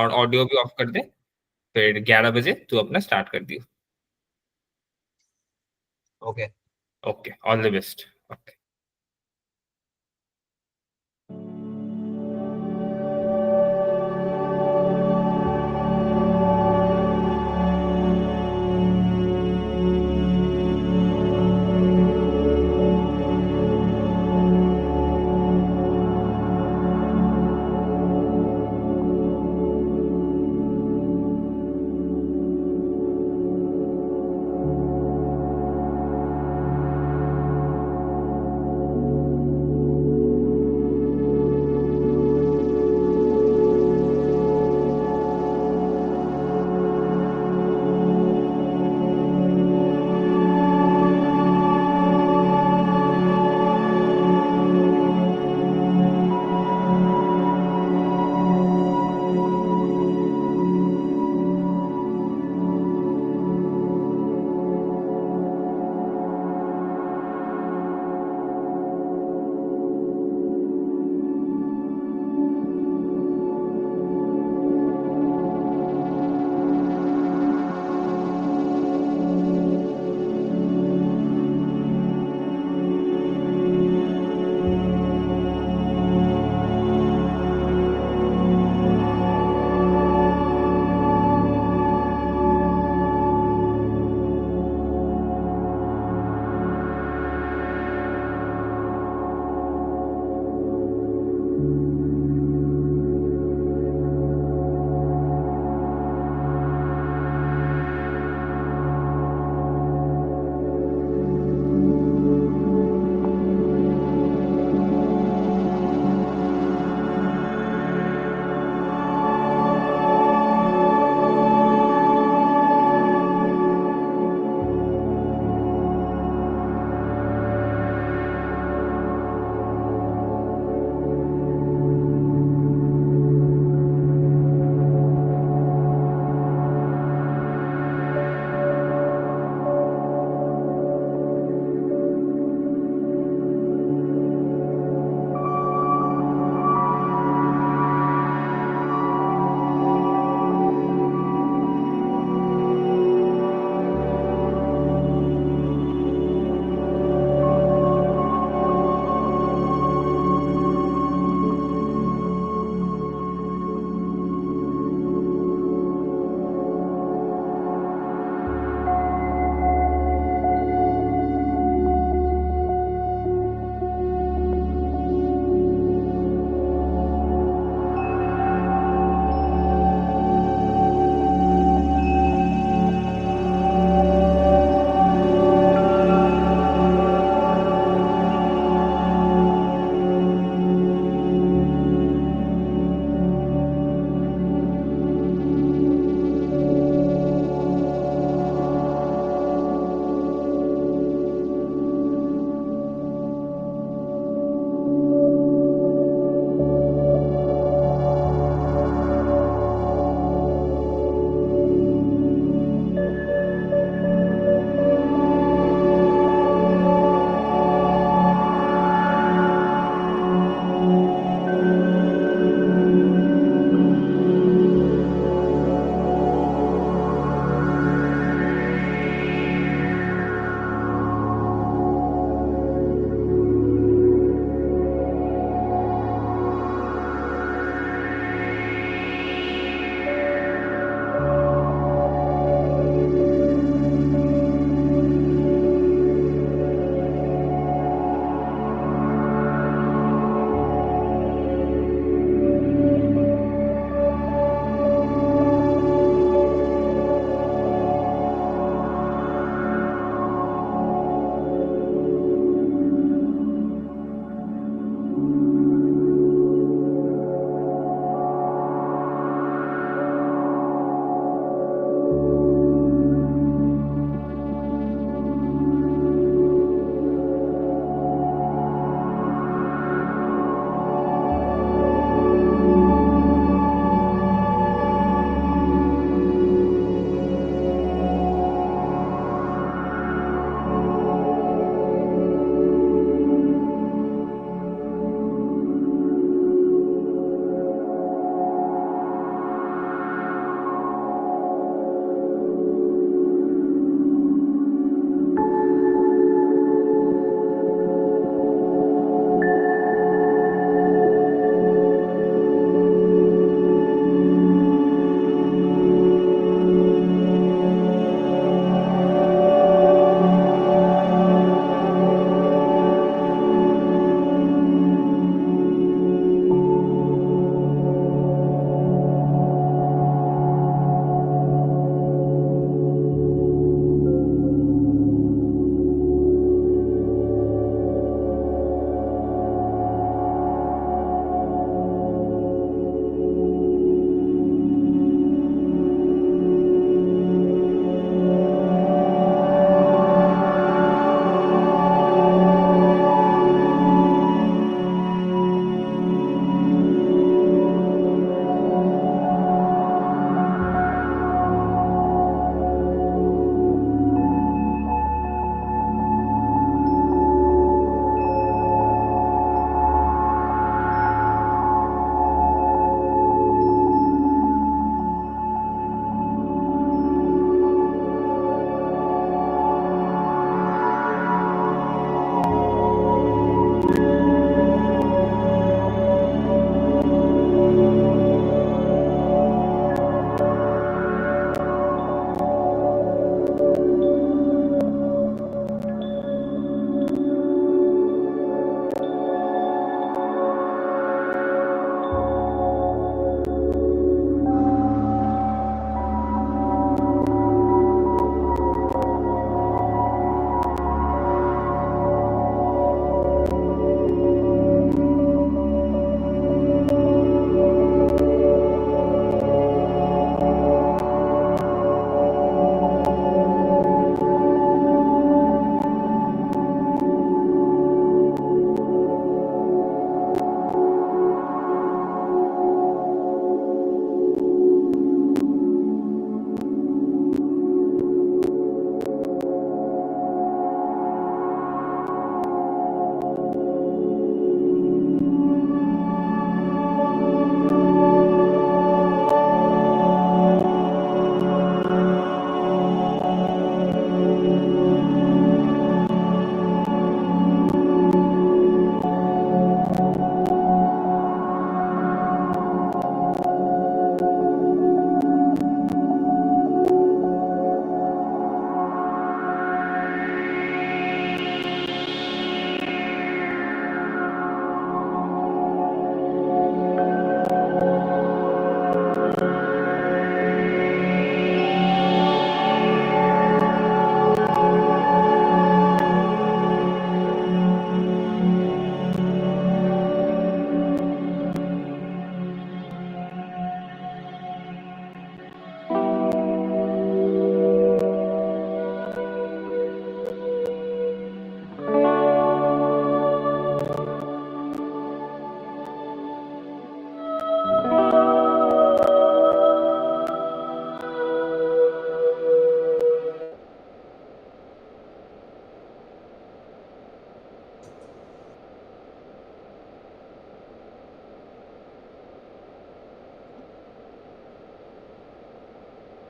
और ऑडियो भी ऑफ कर दे, फिर 11 बजे तू अपना स्टार्ट कर दियो। Okay okay, all the best. Okay.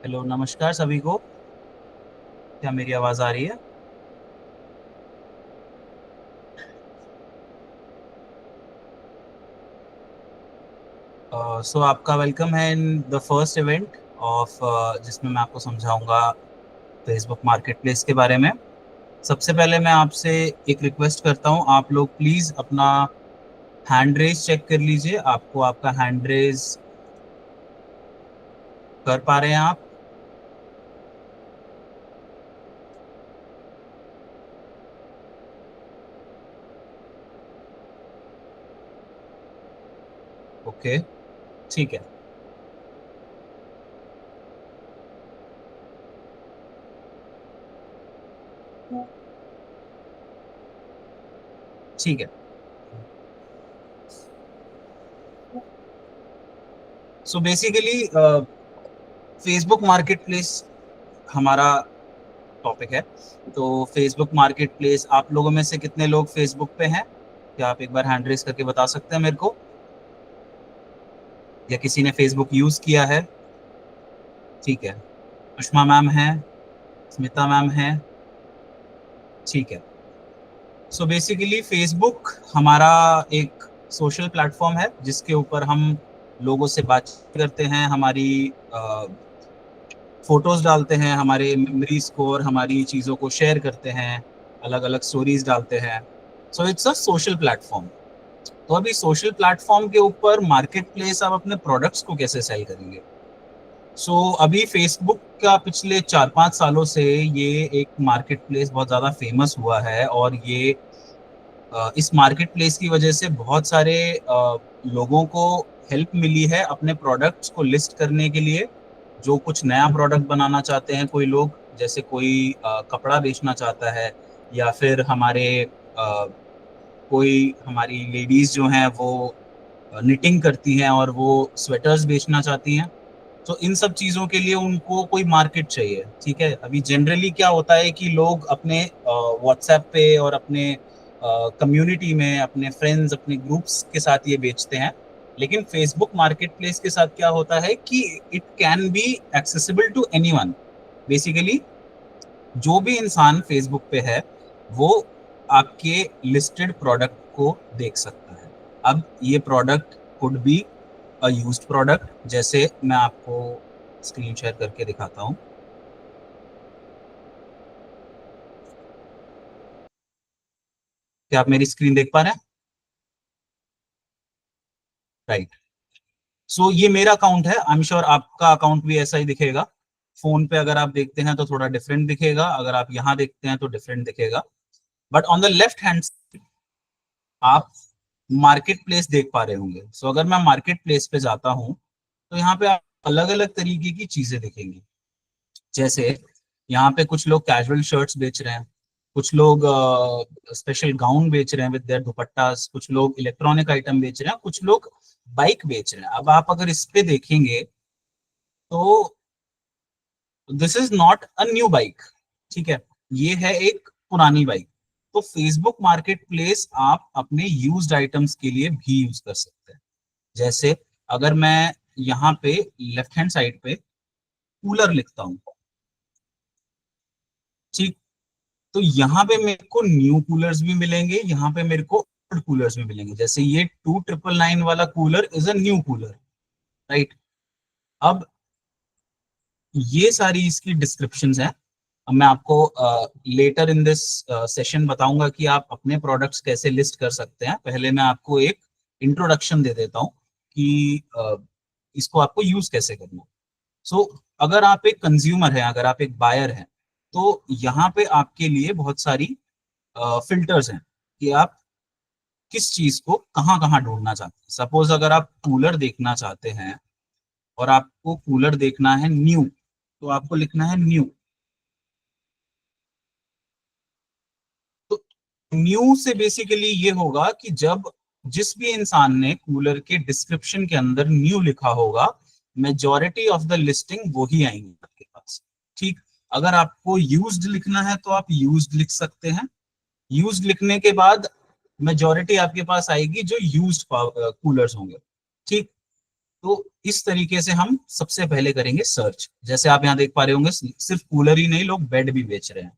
Hello, नमस्कार सभी को। क्या मेरी आवाज आ रही है? सो आपका वेलकम है in the first event of जिसमें मैं आपको समझाऊंगा फेसबुक मार्केट प्लेस के बारे में। सबसे पहले मैं आपसे एक रिक्वेस्ट करता हूं, आप लोग प्लीज अपना हैंड रेज चेक कर लीजिए। आपको आपका हैंड रेज कर पा रहे हैं आप? ओके, ठीक है। ठीक है। So basically Facebook market place हमारा टॉपिक है। तो फेसबुक मार्केट प्लेस, आप लोगों में से कितने लोग फेसबुक पे हैं? क्या आप एक बार हैंड रेस करके बता सकते हैं मेरे को? या किसी ने फेसबुक यूज किया है? ठीक है। सुषमा मैम है, स्मिता मैम है। ठीक है। सो बेसिकली फेसबुक हमारा एक सोशल प्लेटफॉर्म है जिसके ऊपर हम लोगों से बातचीत करते हैं, हमारी फोटोज डालते हैं, हमारे मेमोरीज को और हमारी चीज़ों को शेयर करते हैं, अलग अलग स्टोरीज डालते हैं। So it's a social platform. तो अभी सोशल प्लेटफॉर्म के ऊपर मार्केट प्लेस आप अपने प्रोडक्ट्स को कैसे सेल करेंगे? अभी फेसबुक का पिछले 4-5 सालों से ये एक मार्केट प्लेस बहुत ज़्यादा फेमस हुआ है, और ये इस मार्केट प्लेस की वजह से बहुत सारे लोगों को हेल्प मिली है अपने प्रोडक्ट्स को लिस्ट करने के लिए। जो कुछ नया प्रोडक्ट बनाना चाहते हैं कोई लोग, जैसे कोई कपड़ा बेचना चाहता है, या फिर कोई हमारी लेडीज जो हैं वो निटिंग करती हैं और वो स्वेटर्स बेचना चाहती हैं। तो इन सब चीज़ों के लिए उनको कोई मार्केट चाहिए। ठीक है, अभी जनरली क्या होता है कि लोग अपने व्हाट्सएप पे और अपने कम्युनिटी में अपने फ्रेंड्स, अपने ग्रुप्स के साथ ये बेचते हैं। लेकिन फेसबुक मार्केट प्लेस के साथ क्या होता है कि it can be accessible to anyone. Basically जो भी इंसान फेसबुक पे है वो आपके लिस्टेड प्रोडक्ट को देख सकता है। अब ये product could be a used product, जैसे मैं आपको स्क्रीन शेयर करके दिखाता हूँ। क्या आप मेरी स्क्रीन देख पा रहे हैं? राइट। ये मेरा अकाउंट है, आई एम श्योर आपका अकाउंट भी ऐसा ही दिखेगा। फोन पे अगर आप देखते हैं तो थोड़ा डिफरेंट दिखेगा, अगर आप यहाँ देखते हैं तो डिफरेंट दिखेगा। But on the left hand आप मार्केट प्लेस देख पा रहे होंगे। अगर मैं मार्केट प्लेस पे जाता हूँ तो यहाँ पे आप अलग अलग तरीके की चीजें दिखेंगी। जैसे यहाँ पे कुछ लोग कैजुअल शर्ट्स बेच रहे हैं, कुछ लोग स्पेशल गाउन बेच रहे हैं विद देयर दुपट्टास, कुछ लोग इलेक्ट्रॉनिक आइटम बेच रहे हैं, कुछ लोग बाइक बेच रहे हैं। अब आप अगर इस पे देखेंगे तो this is not a new bike. ठीक है, ये है एक पुरानी बाइक। तो फेसबुक मार्केट प्लेस आप अपने यूज्ड आइटम्स के लिए भी यूज कर सकते हैं। जैसे अगर मैं यहाँ पे लेफ्ट हैंड साइड पे कूलर लिखता हूँ, ठीक, तो यहाँ पे मेरे को न्यू कूलर्स भी मिलेंगे, यहाँ पे मेरे को ओल्ड कूलर्स भी मिलेंगे। जैसे ये 2999 वाला cooler is a new cooler, right. अब ये सारी इसकी डिस्क्रिप्शंस हैं। अब मैं आपको लेटर इन दिस सेशन बताऊंगा कि आप अपने प्रोडक्ट्स कैसे लिस्ट कर सकते हैं। पहले मैं आपको एक इंट्रोडक्शन दे देता हूँ कि इसको आपको यूज कैसे करना है। अगर आप एक कंज्यूमर हैं, अगर आप एक बायर हैं, तो यहाँ पे आपके लिए बहुत सारी फिल्टर्स हैं कि आप किस चीज को कहाँ कहाँ ढूंढना चाहते हैं। सपोज अगर आप कूलर देखना चाहते हैं और आपको कूलर देखना है न्यू, तो आपको लिखना है न्यू। तो न्यू से बेसिकली ये होगा कि जब जिस भी इंसान ने कूलर के डिस्क्रिप्शन के अंदर न्यू लिखा होगा, मेजॉरिटी ऑफ द लिस्टिंग वो ही आएंगे आपके पास। ठीक, अगर आपको यूज्ड लिखना है तो आप यूज्ड लिख सकते हैं। यूज्ड लिखने के बाद मेजॉरिटी आपके पास आएगी जो यूज्ड कूलर्स होंगे। ठीक, तो इस तरीके से हम सबसे पहले करेंगे सर्च। जैसे आप यहाँ देख पा रहे होंगे, सिर्फ कूलर ही नहीं, लोग बेड भी बेच रहे हैं,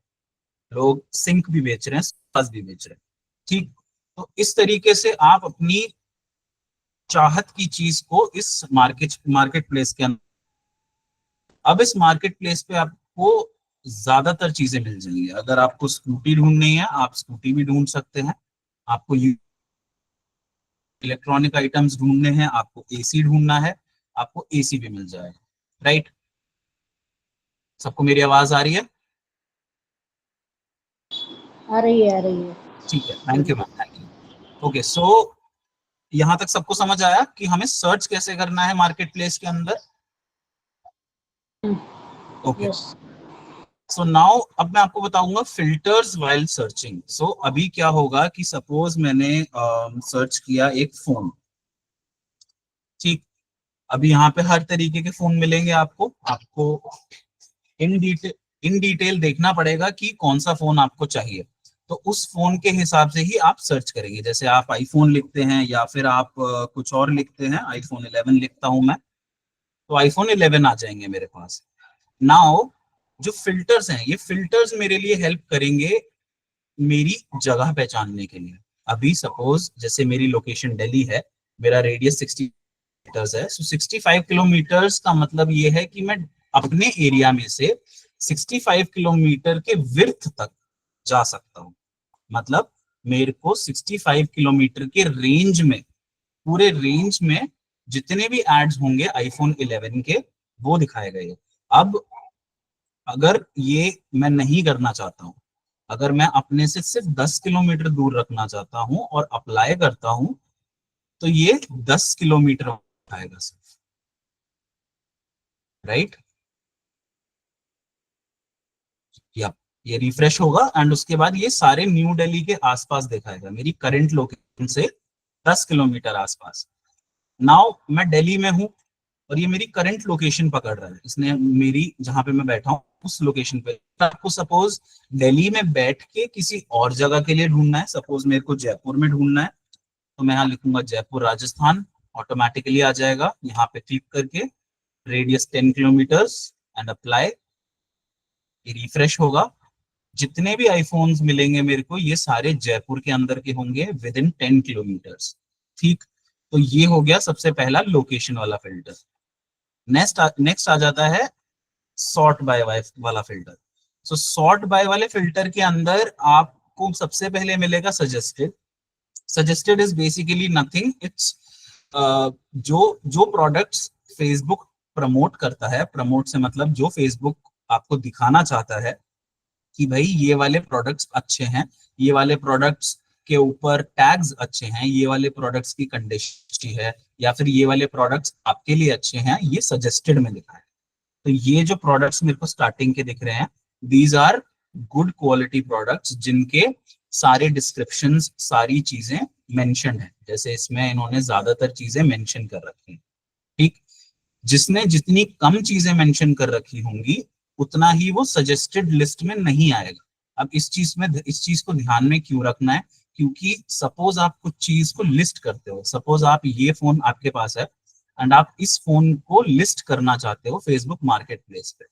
लोग सिंक भी बेच रहे हैं, सोफास भी बेच रहे हैं। ठीक, तो इस तरीके से आप अपनी चाहत की चीज को इस मार्केट प्लेस के अंदर, अब इस मार्केट प्लेस पे आपको ज्यादातर चीजें मिल जाएंगी। अगर आपको स्कूटी ढूंढनी है, आप स्कूटी भी ढूंढ सकते हैं। आपको इलेक्ट्रॉनिक आइटम्स ढूंढने हैं, आपको एसी ढूंढना है, आपको एसी भी मिल जाएगा। राइट, सबको मेरी आवाज आ रही है? आ रही है, आ रही है। ठीक है, thank you ma'am, thank you. Okay, so यहां तक सबको समझ आया कि हमें सर्च कैसे करना है मार्केट प्लेस के अंदर? Okay, yes. सो नाउ अब मैं आपको बताऊंगा फिल्टर्स व्हाइल सर्चिंग। सो अभी क्या होगा कि सपोज मैंने सर्च किया एक फोन। ठीक, अभी यहाँ पे हर तरीके के फोन मिलेंगे आपको आपको इन डिटेल देखना पड़ेगा कि कौन सा फोन आपको चाहिए। तो उस फोन के हिसाब से ही आप सर्च करेंगे। जैसे आप आईफोन लिखते हैं या फिर आप कुछ और लिखते हैं, आईफोन 11 लिखता हूं मैं, तो आईफोन 11 आ जाएंगे मेरे पास। नाउ जो फिल्टर्स हैं, ये फिल्टर्स मेरे लिए हेल्प करेंगे मेरी जगह पहचानने के लिए। अभी सपोज जैसे मेरी लोकेशन दिल्ली है, मेरा रेडियस 60 किलोमीटर्स है। सो 65 किलोमीटर्स का मतलब ये है कि मैं अपने एरिया में से 65 किलोमीटर के विड्थ तक जा सकता हूँ। मतलब मेरे को 65 किलोमीटर के रेंज में, पूरे रेंज में जितने भी एड्स होंगे आईफोन 11 के, वो दिखाए गए। अब अगर ये मैं नहीं करना चाहता हूं, अगर मैं अपने से सिर्फ 10 किलोमीटर दूर रखना चाहता हूं और अप्लाई करता हूं, तो ये 10 किलोमीटर आएगा सिर्फ। राइट, या ये रिफ्रेश होगा एंड उसके बाद ये सारे न्यू दिल्ली के आसपास दिखाएगा, मेरी करंट लोकेशन से 10 किलोमीटर आसपास। नाउ मैं दिल्ली में हूं और ये मेरी करंट लोकेशन पकड़ रहा है, इसने मेरी जहां पे मैं बैठा हूं उस लोकेशन पे। आपको सपोज दिल्ली में बैठ के किसी और जगह के लिए ढूंढना है, सपोज मेरे को जयपुर में ढूंढना है, तो मैं यहाँ लिखूंगा जयपुर राजस्थान, ऑटोमेटिकली आ जाएगा। यहाँ पे क्लिक करके रेडियस 10 किलोमीटर्स एंड अप्लाई, ये रिफ्रेश होगा। जितने भी आईफोन्स मिलेंगे मेरे को, ये सारे जयपुर के अंदर के होंगे विद इन 10 किलोमीटर्स। ठीक, तो ये हो गया सबसे पहला लोकेशन वाला फिल्टर। नेक्स्ट आ जाता है सॉर्ट बाय वाला फिल्टर। सो सॉर्ट बाय वाले फिल्टर के अंदर आपको सबसे पहले मिलेगा suggested. Suggested is basically nothing, it's जो जो प्रोडक्ट्स फेसबुक प्रमोट करता है, प्रमोट से मतलब जो फेसबुक आपको दिखाना चाहता है कि भाई ये वाले प्रोडक्ट्स अच्छे हैं, ये वाले प्रोडक्ट्स के ऊपर टैग्स अच्छे हैं, ये वाले प्रोडक्ट्स की कंडीशन अच्छी है, या फिर ये वाले प्रोडक्ट्स आपके लिए अच्छे हैं, ये सजेस्टेड में लिखा है। तो ये जो प्रोडक्ट्स मेरे को स्टार्टिंग के दिख रहे हैं, these are good quality products, जिनके सारे डिस्क्रिप्शंस, सारी चीजें मेंशन्ड है। जैसे इसमें इन्होंने ज्यादातर चीजें मेंशन कर रखी हैं। ठीक, जिसने जितनी कम चीजें मेंशन कर रखी होंगी उतना ही वो सजेस्टेड लिस्ट में नहीं आएगा। अब इस चीज को ध्यान में क्यों रखना है? क्योंकि सपोज आप कुछ चीज को लिस्ट करते हो, सपोज आप ये फोन आपके पास है एंड आप इस फोन को लिस्ट करना चाहते हो फेसबुक मार्केट प्लेस पे,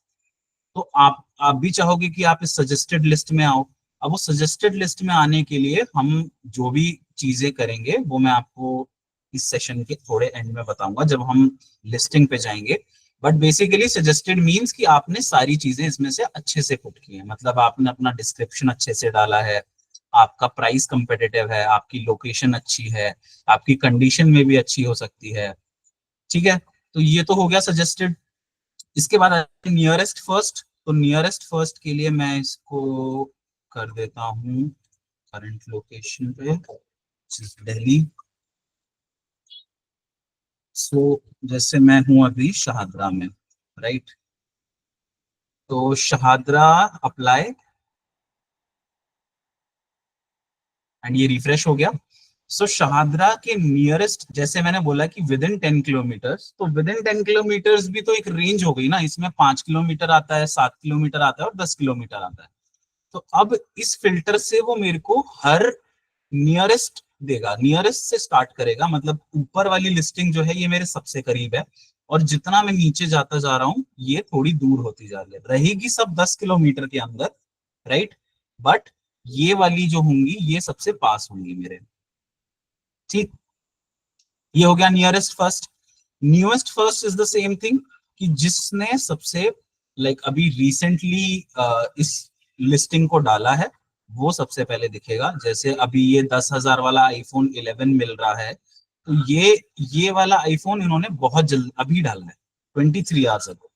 तो आप भी चाहोगे कि आप इस सजेस्टेड लिस्ट में आओ। अब वो सजेस्टेड लिस्ट में आने के लिए हम जो भी चीजें करेंगे वो मैं आपको इस सेशन के थोड़े एंड में बताऊंगा जब हम लिस्टिंग पे जाएंगे। बट बेसिकली सजेस्टेड मींस कि आपने सारी चीजें इसमें से अच्छे से पुट की है, मतलब आपने अपना डिस्क्रिप्शन अच्छे से डाला है, आपका प्राइस कंपेटिटिव है, आपकी लोकेशन अच्छी है, आपकी कंडीशन में भी अच्छी हो सकती है। ठीक है, तो ये तो हो गया सजेस्टेड। इसके बाद नियरेस्ट फर्स्ट। तो नियरेस्ट फर्स्ट के लिए मैं इसको कर देता हूँ करंट लोकेशन पे, दिल्ली। सो जैसे मैं हूं अभी शहादरा में, राइट, तो शहादरा अप्लाई एंड ये रिफ्रेश हो गया। सो शहादरा के नियरेस्ट, जैसे मैंने बोला कि विद इन 10 किलोमीटर्स, तो विद इन 10 किलोमीटर्स भी तो एक रेंज हो गई ना, इसमें 5 किलोमीटर आता है, 7 किलोमीटर आता है और 10 किलोमीटर आता है। तो अब इस फिल्टर से वो मेरे को हर नियरेस्ट देगा, नियरेस्ट से स्टार्ट करेगा, मतलब ऊपर वाली लिस्टिंग जो है ये मेरे सबसे करीब है, और जितना मैं नीचे जाता जा रहा हूँ ये थोड़ी दूर होती जा रही है, रहेगी सब 10 किलोमीटर के अंदर, राइट, बट ये वाली जो होंगी ये सबसे पास होंगी मेरे। ठीक, ये हो गया nearest first. Newest first is the same thing, कि जिसने सबसे अभी रिसेंटली इस लिस्टिंग को डाला है वो सबसे पहले दिखेगा। जैसे अभी ये 10,000 वाला आईफोन 11 मिल रहा है, तो ये वाला आईफोन इन्होंने बहुत जल्द अभी डाला है, 23 आवर्स अगो।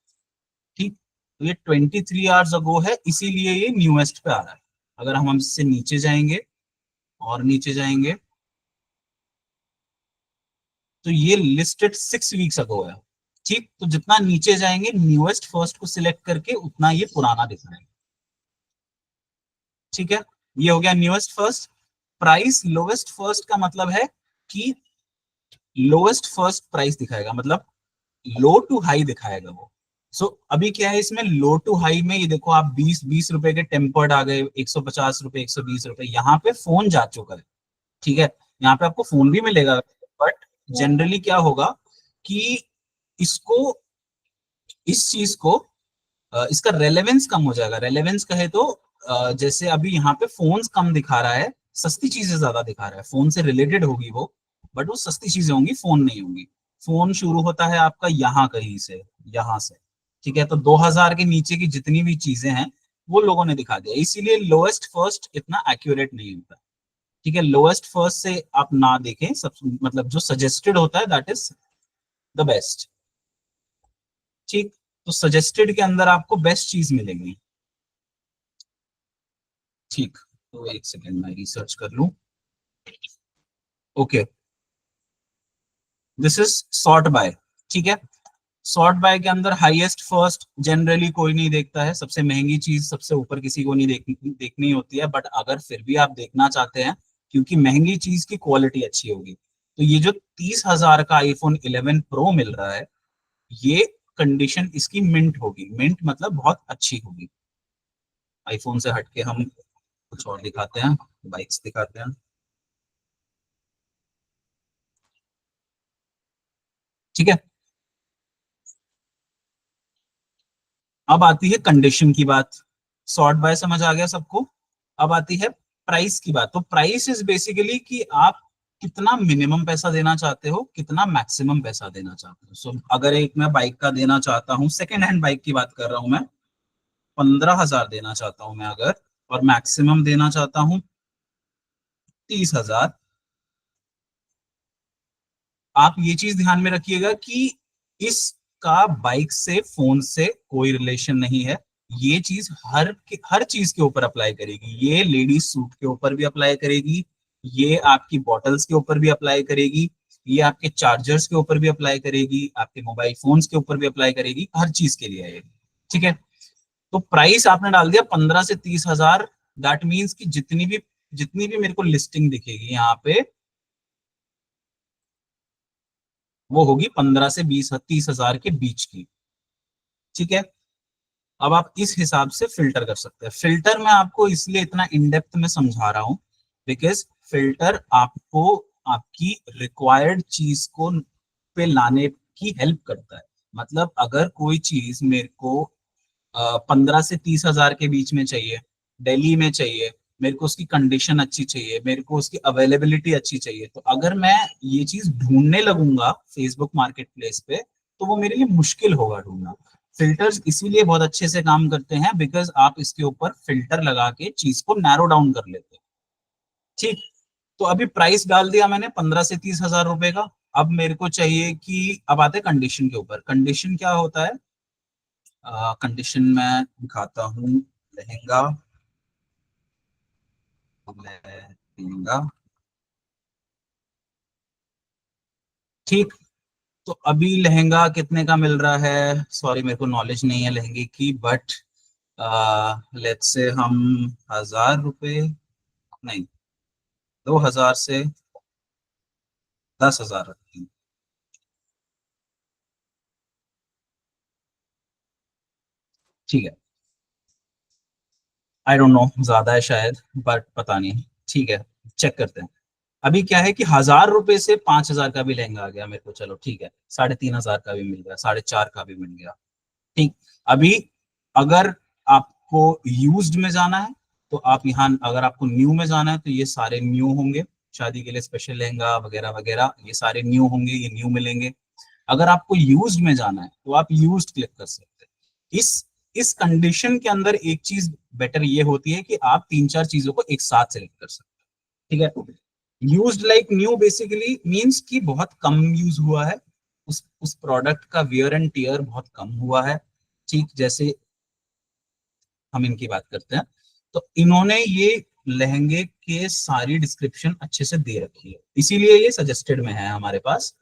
ठीक, तो ये 23 आवर्स अगो है, इसीलिए ये न्यूएस्ट पे आ रहा है। अगर हम इससे नीचे जाएंगे और नीचे जाएंगे तो ये लिस्टेड 6 वीक्स अगो है। ठीक, तो जितना नीचे जाएंगे न्यूएस्ट फर्स्ट को सिलेक्ट करके उतना ये पुराना दिख रहा है। ठीक है, ये हो गया newest first. Price lowest first का मतलब है कि लोवेस्ट फर्स्ट प्राइस दिखाएगा, मतलब लो टू हाई दिखाएगा वो। सो अभी क्या है इसमें, लो टू हाई में ये देखो आप 20 रुपए के टेम्पर्ड आ गए, 150 रुपए, 120 रुपए, यहाँ पे फोन जा चुका है। ठीक है, यहाँ पे आपको फोन भी मिलेगा, बट जनरली क्या होगा कि इसको, इस चीज को, इसका रेलेवेंस कम हो जाएगा। रेलेवेंस कहे तो जैसे अभी यहाँ पे फोन्स कम दिखा रहा है, सस्ती चीजें ज्यादा दिखा रहा है, फोन से रिलेटेड होगी वो, बट वो सस्ती चीजें होंगी, फोन नहीं होंगी। फोन शुरू होता है आपका यहाँ कहीं से, यहाँ से। ठीक है, तो 2000 के नीचे की जितनी भी चीजें हैं वो लोगों ने दिखा दिया, इसीलिए लोएस्ट फर्स्ट इतना एक्यूरेट नहीं होता। ठीक है, लोएस्ट फर्स्ट से आप ना देखें, सब मतलब जो सजेस्टेड होता है दैट इज द बेस्ट। ठीक, तो सजेस्टेड के अंदर आपको बेस्ट चीज मिलेगी। ठीक, तो एक सेकेंड मैं रिसर्च कर लूं। Okay, this is sort by. ठीक है, सॉर्ट बाय के अंदर हाईएस्ट फर्स्ट जनरली कोई नहीं देखता है, सबसे महंगी चीज सबसे ऊपर किसी को नहीं देखनी होती है, बट अगर फिर भी आप देखना चाहते हैं क्योंकि महंगी चीज की क्वालिटी अच्छी होगी, तो ये जो 30,000 का आईफोन 11 प्रो मिल रहा है, ये कंडीशन इसकी मिंट होगी। मिंट मतलब बहुत अच्छी होगी। आईफोन से हटके हम कुछ और दिखाते हैं, बाइक्स दिखाते हैं। ठीक है, अब आती है कंडीशन की बात। सॉर्ट बाय समझ आ गया सबको। अब आती है प्राइस की बात। तो प्राइस इज बेसिकली कि आप कितना मिनिमम पैसा देना चाहते हो, कितना मैक्सिमम पैसा देना चाहते हो। सो अगर एक मैं बाइक का देना चाहता हूँ, सेकेंड हैंड बाइक की बात कर रहा हूं मैं, 15,000 देना चाहता हूं मैं अगर, और मैक्सिमम देना चाहता हूं 30,000। आप ये चीज ध्यान में रखिएगा कि इसका बाइक से, फोन से कोई रिलेशन नहीं है। ये चीज हर चीज के ऊपर अप्लाई करेगी। ये लेडीज सूट के ऊपर भी अप्लाई करेगी, ये आपकी बॉटल्स के ऊपर भी अप्लाई करेगी, ये आपके चार्जर्स के ऊपर भी अप्लाई करेगी, आपके मोबाइल फोन्स के ऊपर भी अप्लाई करेगी, हर चीज के लिए है ये। ठीक है, तो प्राइस आपने डाल दिया 15 से 30,000। दैट मीन्स कि जितनी भी मेरे को लिस्टिंग दिखेगी यहाँ पे, वो होगी 15 से 20 30,000 के बीच की। ठीक है, अब आप इस हिसाब से फिल्टर कर सकते हैं। फिल्टर मैं आपको इसलिए इतना इन डेप्थ में समझा रहा हूं बिकॉज फिल्टर आपको आपकी रिक्वायर्ड चीज को पे लाने की हेल्प करता है। मतलब अगर कोई चीज मेरे को 15 से 30,000 के बीच में चाहिए, दिल्ली में चाहिए, मेरे को उसकी कंडीशन अच्छी चाहिए, मेरे को उसकी अवेलेबिलिटी अच्छी चाहिए, तो अगर मैं ये चीज ढूंढने लगूंगा फेसबुक मार्केट प्लेस पे, तो वो मेरे लिए मुश्किल होगा ढूंढना। फिल्टर्स इसीलिए बहुत अच्छे से काम करते हैं बिकॉज आप इसके ऊपर फिल्टर लगा के चीज को नैरो डाउन कर लेते हैं। ठीक, तो अभी प्राइस डाल दिया मैंने 15 से 30,000 रुपए का। अब मेरे को चाहिए कि, अब आते कंडीशन के ऊपर। कंडीशन क्या होता है, कंडीशन में दिखाता हूँ। लहंगा, लहंगा। ठीक, तो अभी लहंगा कितने का मिल रहा है, सॉरी मेरे को नॉलेज नहीं है लहंगे की, बट लेट्स से हम 1,000 रुपए, नहीं, 2,000 से 10,000 रखते हैं। ठीक है, आई डोंट नो, ज्यादा है शायद, बट पता नहीं। ठीक है, चेक करते हैं। अभी क्या है कि 1,000 रुपए से 5,000 का भी लहंगा आ गया मेरे को, चलो ठीक है, 3,500 का भी मिल गया, 4,500 का भी मिल गया, ठीक। अभी अगर आपको यूज्ड में जाना है तो आप यहाँ, अगर आपको न्यू में जाना है तो ये सारे न्यू होंगे, शादी के लिए स्पेशल लहंगा वगैरह वगैरह ये सारे न्यू होंगे, ये न्यू मिलेंगे। अगर आपको यूज्ड में जाना है तो आप यूज्ड क्लिक कर सकते हैं। इस कंडीशन के अंदर एक चीज बेटर ये होती है कि आप 3-4 चीजों को एक साथ सेलेक्ट कर सकते हैं, ठीक है। Used like new basically means कि बहुत कम यूज हुआ है, उस प्रोडक्ट का वियर एंड टियर बहुत कम हुआ है, ठीक। जैसे हम इनकी बात करते हैं तो इन्होंने ये लहंगे के सारी डिस्क्रिप्शन अच्छे से दे रखी है, इसीलिए ये सजेस्टेड में है हमारे पास,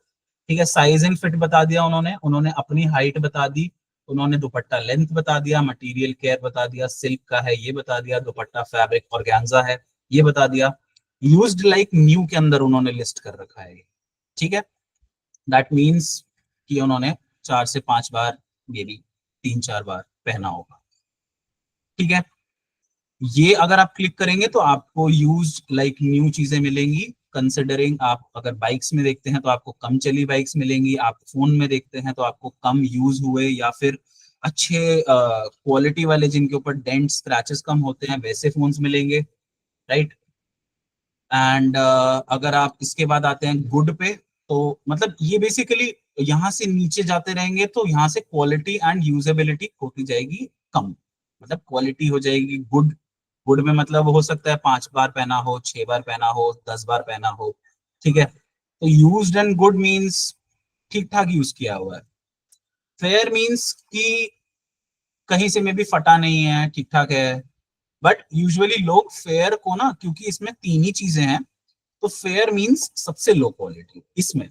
ठीक है। साइज एंड फिट बता दिया उन्होंने, उन्होंने अपनी हाइट बता दी, उन्होंने दुपट्टा लेंथ बता दिया, मटेरियल केयर बता दिया, सिल्क का है ये बता दिया, दुपट्टा फैब्रिक ऑर्गेन्जा है ये बता दिया। यूज्ड लाइक न्यू के अंदर उन्होंने लिस्ट कर रखा है, ठीक है। दैट मीन्स कि उन्होंने 4 से 5 बार, मे बी 3-4 बार पहना होगा, ठीक है। ये अगर आप क्लिक करेंगे तो आपको यूज लाइक न्यू चीजें मिलेंगी, कंसिडरिंग आप अगर बाइक्स में देखते हैं तो आपको कम चली बाइक्स मिलेंगी, आप फोन में देखते हैं तो आपको कम यूज हुए या फिर अच्छे क्वालिटी वाले जिनके ऊपर डेंट स्क्रैचेस कम होते हैं वैसे फोन्स मिलेंगे, राइट। एंड अगर आप इसके बाद आते हैं गुड पे, तो मतलब ये बेसिकली यहाँ से नीचे जाते रहेंगे तो यहाँ से क्वालिटी एंड यूजेबिलिटी होती जाएगी कम, मतलब क्वालिटी हो जाएगी गुड। गुड में मतलब हो सकता है 5 बार पहना हो, 6 बार पहना हो, 10 बार पहना हो, ठीक है। तो यूज्ड एंड गुड मीन्स ठीक ठाक यूज किया हुआ है। फेयर मीन्स कि कहीं से में भी फटा नहीं है, ठीक ठाक है। बट यूजुअली लोग फेयर को ना, क्योंकि इसमें 3 ही चीजें हैं, तो फेयर मींस सबसे लो क्वालिटी इसमें,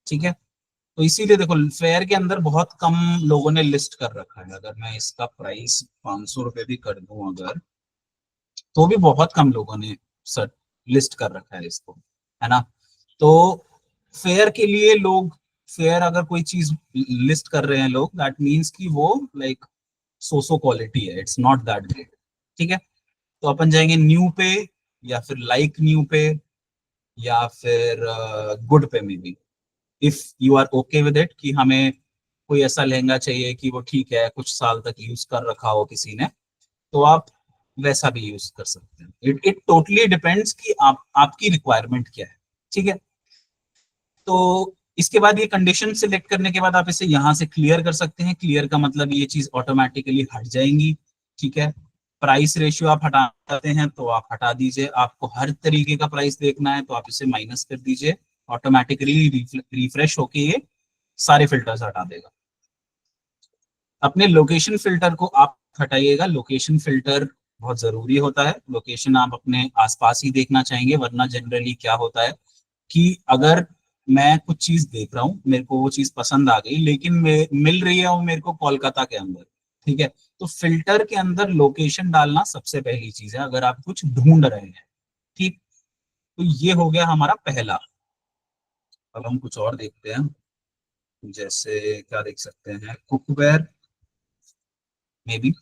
ठीक है। तो इसीलिए देखो फेयर के अंदर बहुत कम लोगों ने लिस्ट कर रखा है। अगर मैं इसका प्राइस 500 रुपए भी कर दूं अगर, तो भी बहुत कम लोगों ने सर लिस्ट कर रखा है इसको, है ना। तो फेयर के लिए लोग, फेयर अगर कोई चीज लिस्ट कर रहे हैं लोग, दैट मीन्स कि वो लाइक सो क्वालिटी है, इट्स नॉट दैट ग्रेट, ठीक है। तो अपन जाएंगे न्यू पे या फिर लाइक न्यू पे या फिर गुड पे में भी, if you are okay with it कि हमें कोई ऐसा लहंगा चाहिए कि वो ठीक है कुछ साल तक यूज कर रखा हो किसी ने, तो आप वैसा भी यूज कर सकते हैं। इट इट टोटली डिपेंड्स कि आप आपकी रिक्वायरमेंट क्या है, ठीक है। तो इसके बाद ये कंडीशन सिलेक्ट करने के बाद आप इसे यहाँ से क्लियर कर सकते हैं। क्लियर का मतलब ये चीज ऑटोमेटिकली हट जाएंगी, ठीक है। प्राइस रेशियो आप हटा सकते हैं तो आप हटा दीजिए, आपको हर तरीके का प्राइस देखना है तो आप इसे माइनस कर दीजिए, ऑटोमेटिकली रिफ्रेश होके ये सारे फिल्टर्स हटा देगा। अपने लोकेशन फिल्टर को आप हटाइएगा, लोकेशन फिल्टर बहुत जरूरी होता है। लोकेशन आप अपने आसपास ही देखना चाहेंगे, वरना जनरली क्या होता है कि अगर मैं कुछ चीज देख रहा हूँ, मेरे को वो चीज पसंद आ गई, लेकिन मिल रही है वो मेरे को कोलकाता के अंदर, ठीक है। तो फिल्टर के अंदर लोकेशन डालना सबसे पहली चीज है अगर आप कुछ ढूंढ रहे हैं, ठीक। तो ये हो गया हमारा पहला। अब हम कुछ और देखते हैं, जैसे क्या देख सकते हैं, कुकवेयर में भी,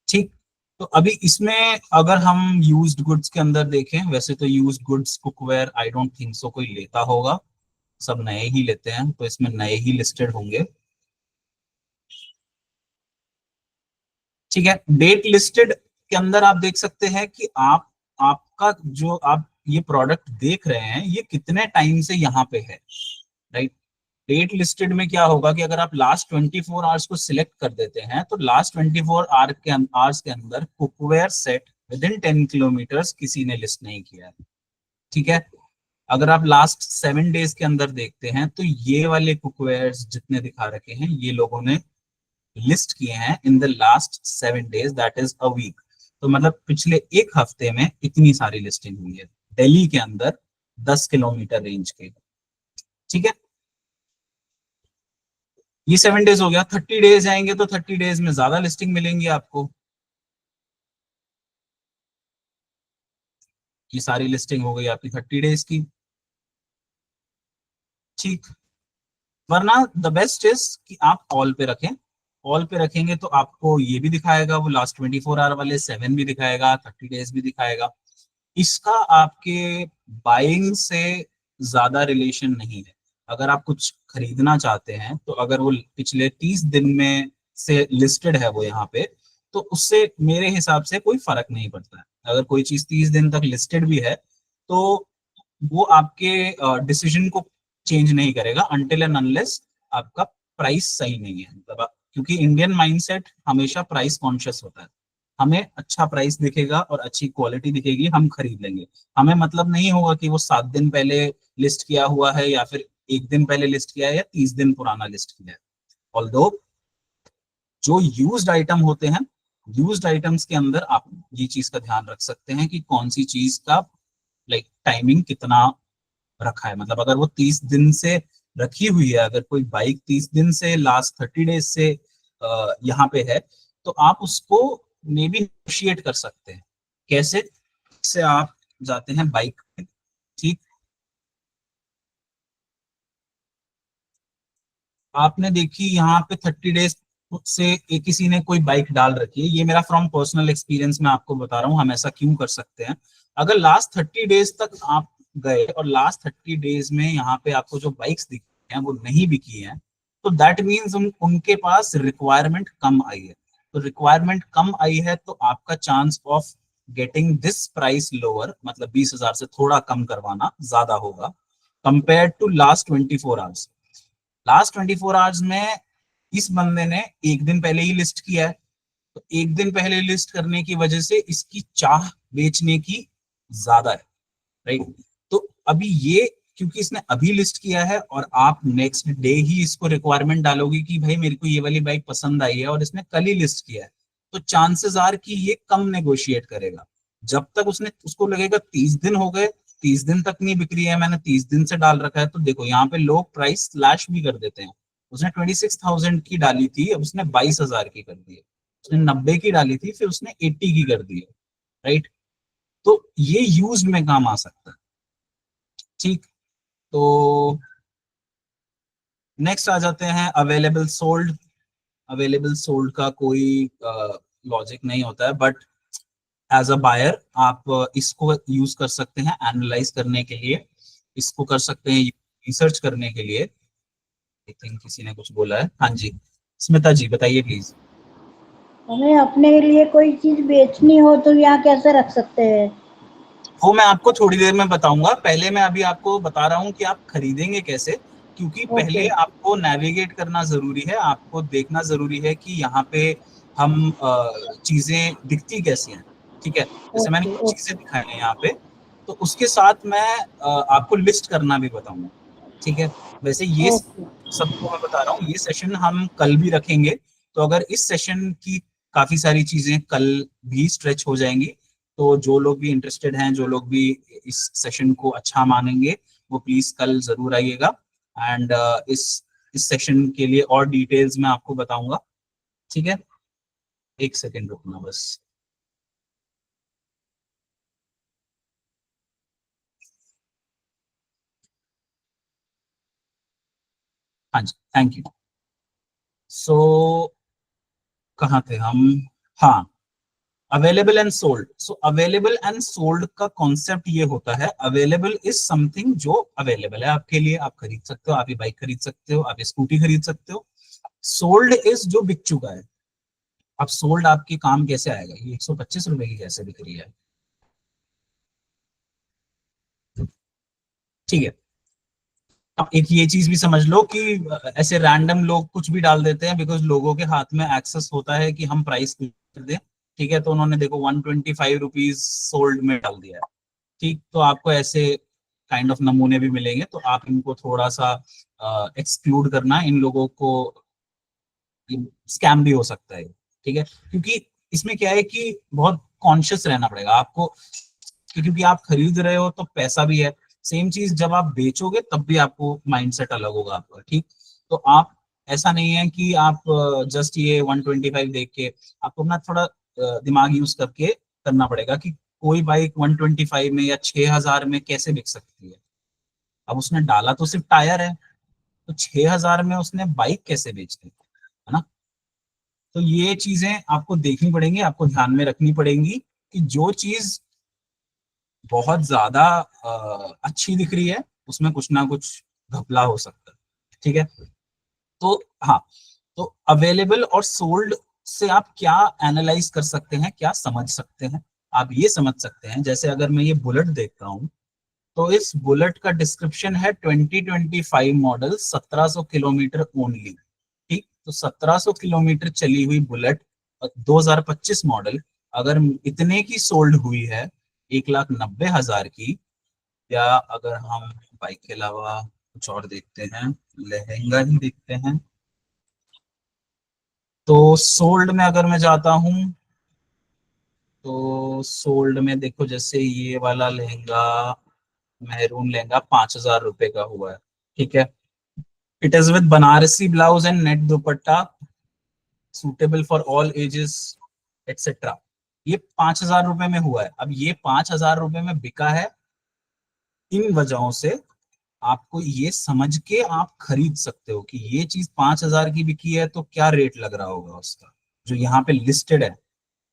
ठीक। तो अभी इसमें अगर हम यूज्ड गुड्स के अंदर देखें, वैसे तो used goods cookware I don't think so कोई लेता होगा, सब नए ही लेते हैं, तो इसमें नए ही लिस्टेड होंगे, ठीक है। डेट लिस्टेड के अंदर आप देख सकते हैं कि आप आपका जो आप ये प्रोडक्ट देख रहे हैं ये कितने टाइम से यहाँ पे है, राइट। डेट लिस्टेड में क्या होगा कि अगर आप लास्ट 24 आवर्स को सिलेक्ट कर देते हैं तो लास्ट 24 आवर्स के अंदर cookware set with in 10 kilometre किसी ने लिस्ट नहीं किया है, ठीक है। अगर आप लास्ट 7 डेज के अंदर देखते हैं तो ये वाले कुकवेयर जितने दिखा रखे हैं ये लोगों ने लिस्ट किए हैं in the last 7 days, that is a week. तो मतलब पिछले एक हफ्ते में इतनी सारी लिस्टिंग हुई है दिल्ली के अंदर 10 किलोमीटर रेंज के, ठीक है। ये 7 डेज हो गया। 30 डेज आएंगे तो 30 डेज में ज्यादा लिस्टिंग मिलेंगी आपको। ये सारी लिस्टिंग हो गई आपकी 30 डेज की, ठीक। वरना द बेस्ट इज कि आप ऑल पे रखें, ऑल पे रखेंगे तो आपको ये भी दिखाएगा, वो लास्ट 24 आवर वाले 7 भी दिखाएगा, 30 डेज भी दिखाएगा। इसका आपके बाइंग से ज्यादा रिलेशन नहीं है। अगर आप कुछ खरीदना चाहते हैं तो अगर वो पिछले 30 दिन में से लिस्टेड है वो यहाँ पे, तो उससे मेरे हिसाब से कोई फर्क नहीं पड़ता है। अगर कोई चीज 30 दिन तक लिस्टेड भी है तो वो आपके डिसीजन को चेंज नहीं करेगा अनटिल एंड अनलेस आपका प्राइस सही नहीं है। मतलब क्योंकि इंडियन माइंडसेट हमेशा प्राइस कॉन्शियस होता है। हमें अच्छा प्राइस दिखेगा और अच्छी क्वालिटी दिखेगी, हम खरीद लेंगे। हमें मतलब नहीं होगा कि वो 7 दिन पहले लिस्ट किया हुआ है या फिर 1 दिन पहले लिस्ट किया है या 30 दिन पुराना लिस्ट किया है। ऑल्दो जो यूज्ड आइटम होते हैं, यूज्ड आइटम्स के अंदर आप ये चीज का ध्यान रख सकते हैं कि कौन सी चीज का टाइमिंग कितना रखा है। मतलब अगर वो 30 दिन से रखी हुई है, अगर कोई बाइक 30 दिन से लास्ट 30 डेज से यहाँ पे है, तो आप उसको मे बी नेगोशिएट कर सकते हैं। कैसे? से आप जाते हैं बाइक, ठीक, आपने देखी यहाँ पे 30 डेज से एक किसी ने कोई बाइक डाल रखी है। ये मेरा फ्रॉम पर्सनल एक्सपीरियंस में आपको बता रहा हूँ, हम ऐसा क्यों कर सकते हैं। अगर लास्ट 30 डेज तक आप गए और लास्ट 30 डेज में यहाँ पे आपको जो बाइक्स दिखी हैं वो नहीं बिकी हैं, तो दैट मीन्स उनके पास रिक्वायरमेंट कम आई है। तो रिक्वायरमेंट कम आई है तो आपका chance of getting this price lower, मतलब 20,000 से थोड़ा कम करवाना ज्यादा होगा compare to last 24 hours. Last 24 hours में इस बंदे ने 1 दिन पहले ही लिस्ट किया है, तो 1 दिन पहले लिस्ट करने की वजह से इसकी चाह बेचने की ज्यादा है, राइट। तो अभी ये क्योंकि इसने अभी लिस्ट किया है और आप नेक्स्ट डे ही इसको रिक्वायरमेंट डालोगे कि भाई मेरे को ये वाली बाइक पसंद आई है और इसने कल ही लिस्ट किया है, तो चांसेस आर कि ये कम नेगोशिएट करेगा। जब तक उसको लगेगा 30 दिन हो गए, 30 दिन तक नहीं बिक्री है, मैंने 30 दिन से डाल रखा है, तो देखो यहाँ पे लोग प्राइस स्लैश भी कर देते हैं। उसने 26,000 की डाली थी, अब उसने 22,000 की कर दी है। उसने 90 की डाली थी, फिर उसने 80 की कर दी है, राइट। तो ये यूज में काम आ सकता है, ठीक। तो नेक्स्ट आ जाते हैं अवेलेबल सोल्ड। अवेलेबल सोल्ड का कोई लॉजिक नहीं होता है, बट एज अ बायर आप इसको यूज कर सकते हैं एनालाइज करने के लिए, इसको कर सकते हैं रिसर्च करने के लिए। आई थिंक किसी ने कुछ बोला है, हाँ जी, स्मिता जी बताइए प्लीज। हमें अपने लिए कोई चीज बेचनी हो तो यहाँ कैसे रख सकते हैं? वो मैं आपको थोड़ी देर में बताऊंगा, पहले मैं अभी आपको बता रहा हूँ कि आप खरीदेंगे कैसे। क्योंकि पहले ओके आपको नेविगेट करना जरूरी है, आपको देखना जरूरी है कि यहाँ पे हम चीजें दिखती कैसी हैं, ठीक है। जैसे मैंने ओके कुछ ओके चीजें दिखाई हैं यहाँ पे, तो उसके साथ मैं आपको लिस्ट करना भी बताऊंगा, ठीक है। वैसे ये ओके सबको मैं बता रहा हूँ, ये सेशन हम कल भी रखेंगे, तो अगर इस सेशन की काफी सारी चीजें कल भी स्ट्रेच हो जाएंगी, तो जो लोग भी इंटरेस्टेड हैं, जो लोग भी इस सेशन को अच्छा मानेंगे, वो प्लीज कल जरूर आइएगा। एंड इस सेशन के लिए और डिटेल्स मैं आपको बताऊंगा, ठीक है। एक सेकेंड रुकना बस। हाँ जी, थैंक यू। सो कहाँ थे हम? हाँ, available and sold. So available and sold का कॉन्सेप्ट ये होता है, अवेलेबल इज समथिंग जो अवेलेबल है आपके लिए, आप खरीद सकते हो, आप ये बाइक खरीद सकते हो, आप ये स्कूटी खरीद सकते हो। सोल्ड इज जो बिक चुका है। अब सोल्ड आपके काम कैसे आएगा, ये 125 रुपए की कैसे बिक रही है, ठीक है। अब एक ये चीज भी समझ लो कि ऐसे रैंडम लोग कुछ भी डाल देते हैं, बिकॉज लोगों के हाथ में एक्सेस होता है कि हम प्राइस कर दें, ठीक है। तो उन्होंने देखो 125 रुपीज सोल्ड में डाल दिया है, ठीक। तो आपको ऐसे काइंड ऑफ नमूने भी मिलेंगे, तो आप इनको थोड़ा सा एक्सक्लूड करना, इन लोगों को स्कैम भी हो सकता है, ठीक है। क्योंकि इसमें क्या है कि बहुत कॉन्शियस रहना पड़ेगा आपको, क्योंकि आप खरीद रहे हो तो पैसा भी है। सेम चीज जब आप बेचोगे तब भी आपको माइंडसेट अलग होगा आपका, ठीक। तो आप ऐसा नहीं है कि आप जस्ट ये 125 देख के, आपको अपना थोड़ा दिमाग यूज करके करना पड़ेगा कि कोई बाइक 125 में या 6,000 में कैसे बिक सकती है। अब उसने डाला तो सिर्फ टायर है, तो 6,000 में उसने बाइक कैसे बेच दी, है ना। तो ये चीजें आपको देखनी पड़ेंगी, आपको ध्यान में रखनी पड़ेंगी कि जो चीज बहुत ज्यादा अच्छी दिख रही है उसमें कुछ ना कुछ घपला हो सकता है, ठीक है। तो हाँ, तो अवेलेबल और सोल्ड से आप क्या एनालाइज कर सकते हैं, क्या समझ सकते हैं, आप ये समझ सकते हैं, जैसे अगर मैं ये बुलेट देखता हूँ तो इस बुलेट का डिस्क्रिप्शन है 2025 मॉडल 1700 किलोमीटर ओनली, ठीक। तो 1700 किलोमीटर चली हुई बुलेट 2025 मॉडल अगर इतने की सोल्ड हुई है 1,90,000 की, या अगर हम बाइक के अलावा कुछ और देखते हैं, लहंगा ही देखते हैं, तो सोल्ड में अगर मैं जाता हूं तो सोल्ड में देखो जैसे ये वाला लहंगा, मेहरून लहंगा 5,000 रुपए का हुआ है, ठीक है। It is with Banarasi blouse and net dupatta, suitable for all ages etcetera. ये 5,000 रुपए में हुआ है। अब ये 5,000 रुपए में बिका है इन वजहों से, आपको ये समझ के आप खरीद सकते हो कि ये चीज 5,000 की बिकी है तो क्या रेट लग रहा होगा उसका, जो यहाँ पे लिस्टेड है,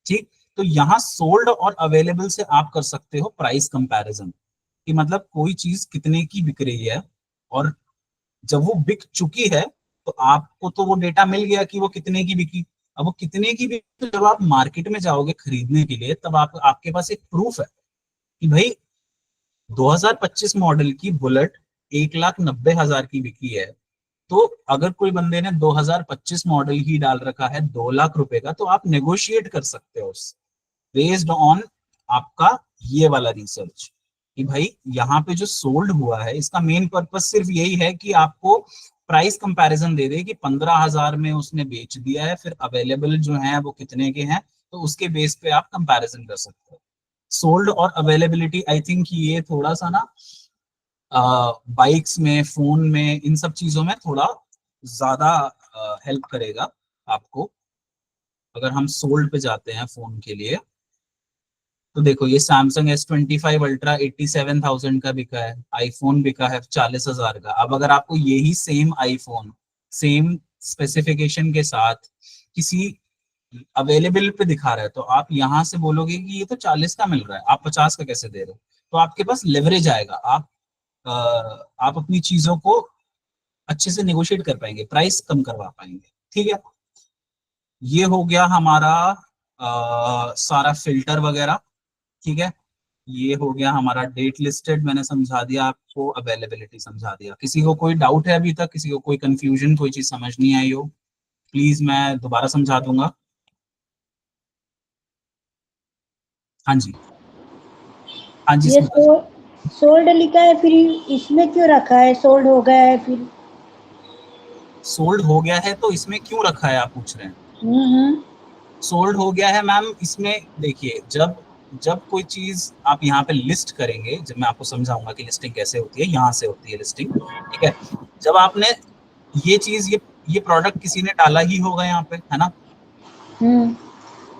ठीक। तो यहाँ सोल्ड और अवेलेबल से आप कर सकते हो प्राइस कंपैरिजन, कि मतलब कोई चीज कितने की बिक रही है, और जब वो बिक चुकी है तो आपको तो वो डेटा मिल गया कि वो कितने की बिकी। अब वो कितने की बिकी, तो जब आप मार्केट में जाओगे खरीदने के लिए तब आपके पास एक प्रूफ है कि भाई 2025 मॉडल की बुलेट 1,90,000 की बिकी है। तो अगर कोई बंदे ने 2025 मॉडल ही डाल रखा है 2 लाख रुपए का, तो आप नेगोशिएट कर सकते हो बेस्ड ऑन आपका ये वाला रिसर्च, कि भाई यहाँ पे जो सोल्ड हुआ है इसका मेन पर्पस सिर्फ यही है कि आपको प्राइस कंपैरिजन दे दे कि 15,000 में उसने बेच दिया है, फिर अवेलेबल जो है वो कितने के हैं, तो उसके बेस पे आप कंपैरिजन कर सकते हो। सोल्ड और अवेलेबिलिटी आई थिंक ये थोड़ा सा ना बाइक्स में, फोन में, इन सब चीजों में थोड़ा ज्यादा हेल्प करेगा आपको। अगर हम सोल्ड पे जाते हैं फोन के लिए, तो देखो ये सैमसंग S25 अल्ट्रा 87,000 का बिका है, आईफोन बिका है 40,000 का। अब अगर आपको यही सेम आईफोन सेम स्पेसिफिकेशन के साथ किसी अवेलेबल पे दिखा रहा है, तो आप यहाँ से बोलोगे कि ये तो 40 का मिल रहा है, आप 50 का कैसे दे रहे हो। तो आपके पास लेवरेज आएगा, आप अपनी चीजों को अच्छे से नेगोशिएट कर पाएंगे, प्राइस कम करवा पाएंगे, ठीक है। ये हो गया हमारा सारा फिल्टर वगैरह, ठीक है। ये हो गया हमारा डेट लिस्टेड, मैंने समझा दिया आपको, अवेलेबिलिटी समझा दिया। किसी को कोई डाउट है अभी तक, किसी को कोई कंफ्यूजन, कोई चीज समझ नहीं आई हो, प्लीज मैं दोबारा समझा दूंगा। हाँ जी, हाँ जी। ये सोल्ड लिखा है, फिर इसमें क्यों रखा है सोल्ड हो गया है फिर? सोल्ड हो गया है तो इसमें क्यों रखा है, आप पूछ रहे हैं। हम्म। सोल्ड हो गया है मैम, इसमें देखिए, जब जब कोई चीज आप यहाँ पे लिस्ट करेंगे, जब मैं आपको समझाऊंगा कि लिस्टिंग कैसे होती है, यहाँ से होती है लिस्टिंग, ठीक है। जब आपने ये चीज, ये प्रोडक्ट किसी ने डाला ही होगा यहाँ पे, है ना, हम्म।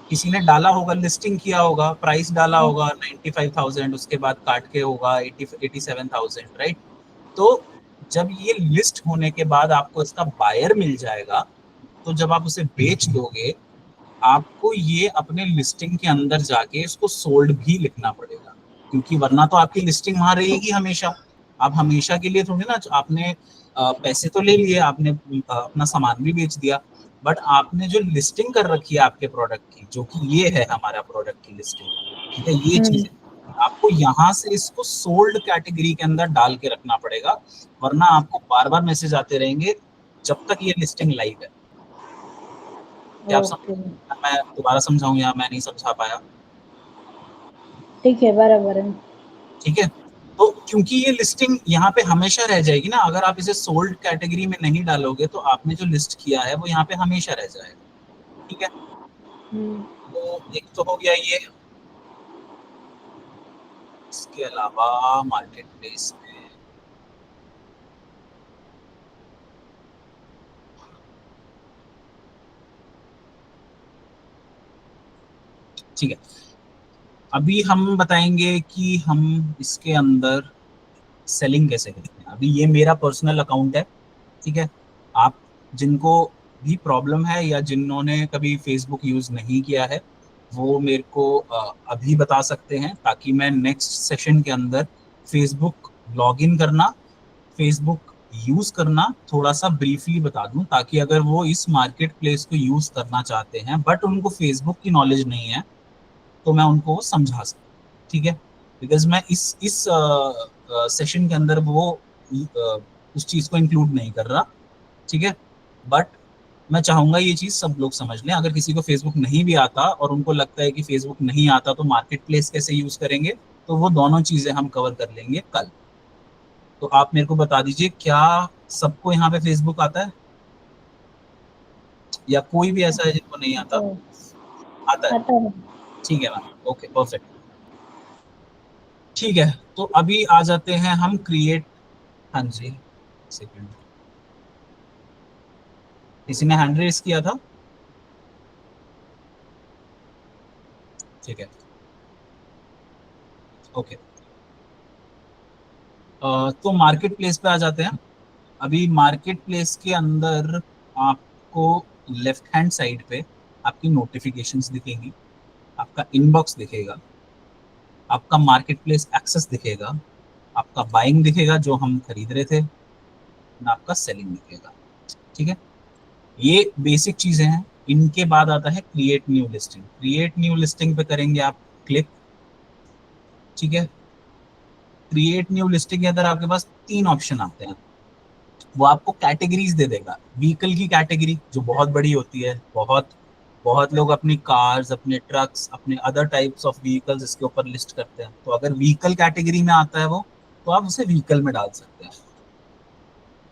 किसी ने डाला होगा, लिस्टिंग किया होगा, प्राइस डाला होगा 95,000, उसके बाद काट के होगा 87,000, राइट। तो जब ये लिस्ट होने के बाद आपको इसका बायर मिल जाएगा, तो जब आप उसे बेच दोगे, आपको ये अपने लिस्टिंग के अंदर जाके इसको सोल्ड भी लिखना पड़ेगा, क्योंकि वरना तो आपकी लिस्टिंग वहां रहेगी हमेशा। आप हमेशा के लिए थोड़ी ना, आपने पैसे तो ले लिए, आपने अपना सामान भी बेच दिया, बट आपने जो लिस्टिंग कर रखी है आपके प्रोडक्ट की, जो कि ये है हमारा प्रोडक्ट की लिस्टिंग, ठीक है, ये चीज आपको यहाँ से इसको सोल्ड कैटेगरी के अंदर डाल के रखना पड़ेगा, वरना आपको बार बार मैसेज आते रहेंगे जब तक ये लिस्टिंग लाइव है। क्या आप ओके, मैं दोबारा समझाऊं या मैं नहीं समझा पाया? ठीक है, बराबर है। ठीक है, तो क्योंकि ये लिस्टिंग यहाँ पे हमेशा रह जाएगी ना, अगर आप इसे सोल्ड कैटेगरी में नहीं डालोगे तो आपने जो लिस्ट किया है वो यहाँ पे हमेशा रह जाएगा, ठीक है। तो एक तो हो गया ये, इसके अलावा मार्केट प्लेस में ठीक है, अभी हम बताएंगे कि हम इसके अंदर सेलिंग कैसे करते हैं। अभी ये मेरा पर्सनल अकाउंट है, ठीक है। आप जिनको भी प्रॉब्लम है या जिन्होंने कभी फेसबुक यूज नहीं किया है वो मेरे को अभी बता सकते हैं, ताकि मैं नेक्स्ट सेशन के अंदर फेसबुक लॉगिन करना, फेसबुक यूज करना थोड़ा सा ब्रीफली बता दूं, ताकि अगर वो इस मार्केट प्लेस को यूज करना चाहते हैं बट उनको फेसबुक की नॉलेज नहीं है तो मैं उनको वो समझा सकूं। ठीक है, बिकॉज मैं इस सेशन के अंदर वो उस चीज को इंक्लूड नहीं कर रहा। ठीक है, बट मैं चाहूंगा ये चीज सब लोग समझ लें। अगर किसी को फेसबुक नहीं भी आता और उनको लगता है कि फेसबुक नहीं आता तो मार्केट प्लेस कैसे यूज करेंगे, तो वो दोनों चीजें हम कवर कर लेंगे कल। तो आप मेरे को बता दीजिए, क्या सबको यहाँ पे फेसबुक आता है या कोई भी ऐसा है जिनको नहीं आता? तो आता है? आता है। ठीक है मैम, ओके परफेक्ट। ठीक है, तो अभी आ जाते हैं हम क्रिएट। हाँ जी, सेकंड, किसी ने हैंड रेस किया था? ठीक है, ओके। तो मार्केट प्लेस पे आ जाते हैं। अभी मार्केट प्लेस के अंदर आपको लेफ्ट हैंड साइड पे आपकी नोटिफिकेशंस दिखेंगी, आपका इनबॉक्स दिखेगा, आपका मार्केट प्लेस एक्सेस दिखेगा, आपका बाइंग दिखेगा जो हम खरीद रहे थे, ना आपका सेलिंग दिखेगा। ठीक है, ये बेसिक चीजें हैं। इनके बाद आता है create new listing. Create new listing पे करेंगे आप क्लिक। ठीक है, क्रिएट न्यू लिस्टिंग के अंदर आपके पास तीन ऑप्शन आते हैं। वो आपको कैटेगरीज दे देगा। व्हीकल की कैटेगरी जो बहुत बड़ी होती है, बहुत बहुत लोग अपनी कार्स, अपने ट्रक्स, अपने अदर टाइप्स ऑफ व्हीकल्स इसके ऊपर लिस्ट करते हैं। तो अगर व्हीकल कैटेगरी में आता है वो, तो आप उसे व्हीकल में डाल सकते हैं।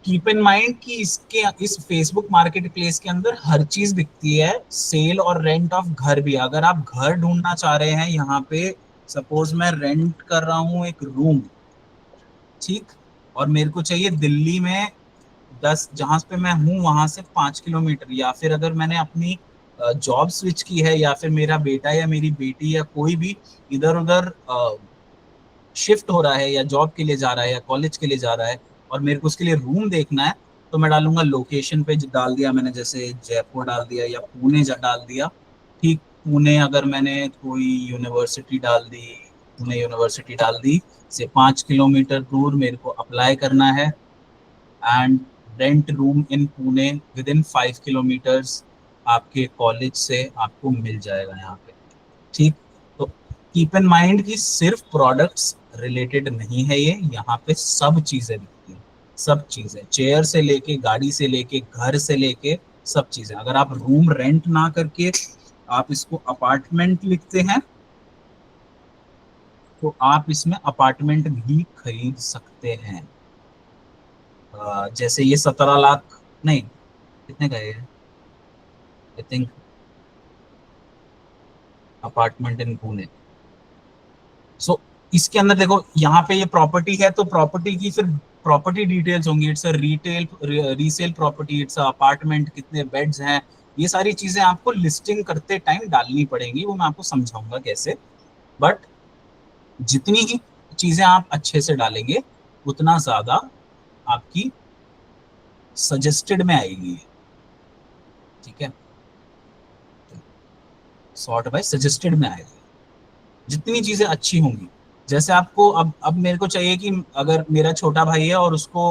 कीप इन माइंड कि इसके इस फेसबुक मार्केट प्लेस के अंदर हर चीज बिकती है, सेल और रेंट ऑफ घर भी। अगर आप घर ढूंढना चाह रहे हैं यहाँ पे, सपोज मैं रेंट कर रहा हूँ एक रूम, ठीक, और मेरे को चाहिए दिल्ली में 10, जहां पे मैं हूँ वहां से 5 किलोमीटर, या फिर अगर मैंने अपनी जॉब स्विच की है या फिर मेरा बेटा या मेरी बेटी या कोई भी इधर उधर शिफ्ट हो रहा है या जॉब के लिए जा रहा है या कॉलेज के लिए जा रहा है और मेरे को उसके लिए रूम देखना है, तो मैं डालूंगा लोकेशन पे डाल दिया मैंने, जैसे जयपुर डाल दिया या पुणे डाल दिया। ठीक, पुणे अगर मैंने कोई यूनिवर्सिटी डाल दी, पुणे यूनिवर्सिटी डाल दी, से 5 किलोमीटर दूर मेरे को अप्लाई करना है, and rent room in Pune with in 5 kilometres आपके कॉलेज से आपको मिल जाएगा यहाँ पे। ठीक, तो कीप इन माइंड कि सिर्फ प्रोडक्ट्स रिलेटेड नहीं है ये, यहाँ पे सब चीजें बिकती हैं। सब चीजें, चेयर से लेके, गाड़ी से लेके, घर से लेके, सब चीजें। अगर आप रूम रेंट ना करके आप इसको अपार्टमेंट लिखते हैं तो आप इसमें अपार्टमेंट भी खरीद सकते हैं। जैसे ये 17 लाख, नहीं, कितने का है ये? I think apartment in Pune. So इसके अंदर देखो, यहाँ पे ये प्रॉपर्टी है तो प्रॉपर्टी की फिर प्रॉपर्टी डिटेल्स होंगी। It's a retail resale property, it's a apartment, कितने बेड्स हैं, ये सारी चीजें आपको लिस्टिंग करते टाइम डालनी पड़ेंगी। वो मैं आपको समझाऊंगा कैसे। बट जितनी ही चीजें आप अच्छे से डालेंगे उतना ज्यादा आपकी सजेस्टेड में आएगी। ठीक है, सॉर्ट बाय सजेस्टेड में आएगी जितनी चीजें अच्छी होंगी। जैसे आपको अब मेरे को चाहिए कि अगर मेरा छोटा भाई है और उसको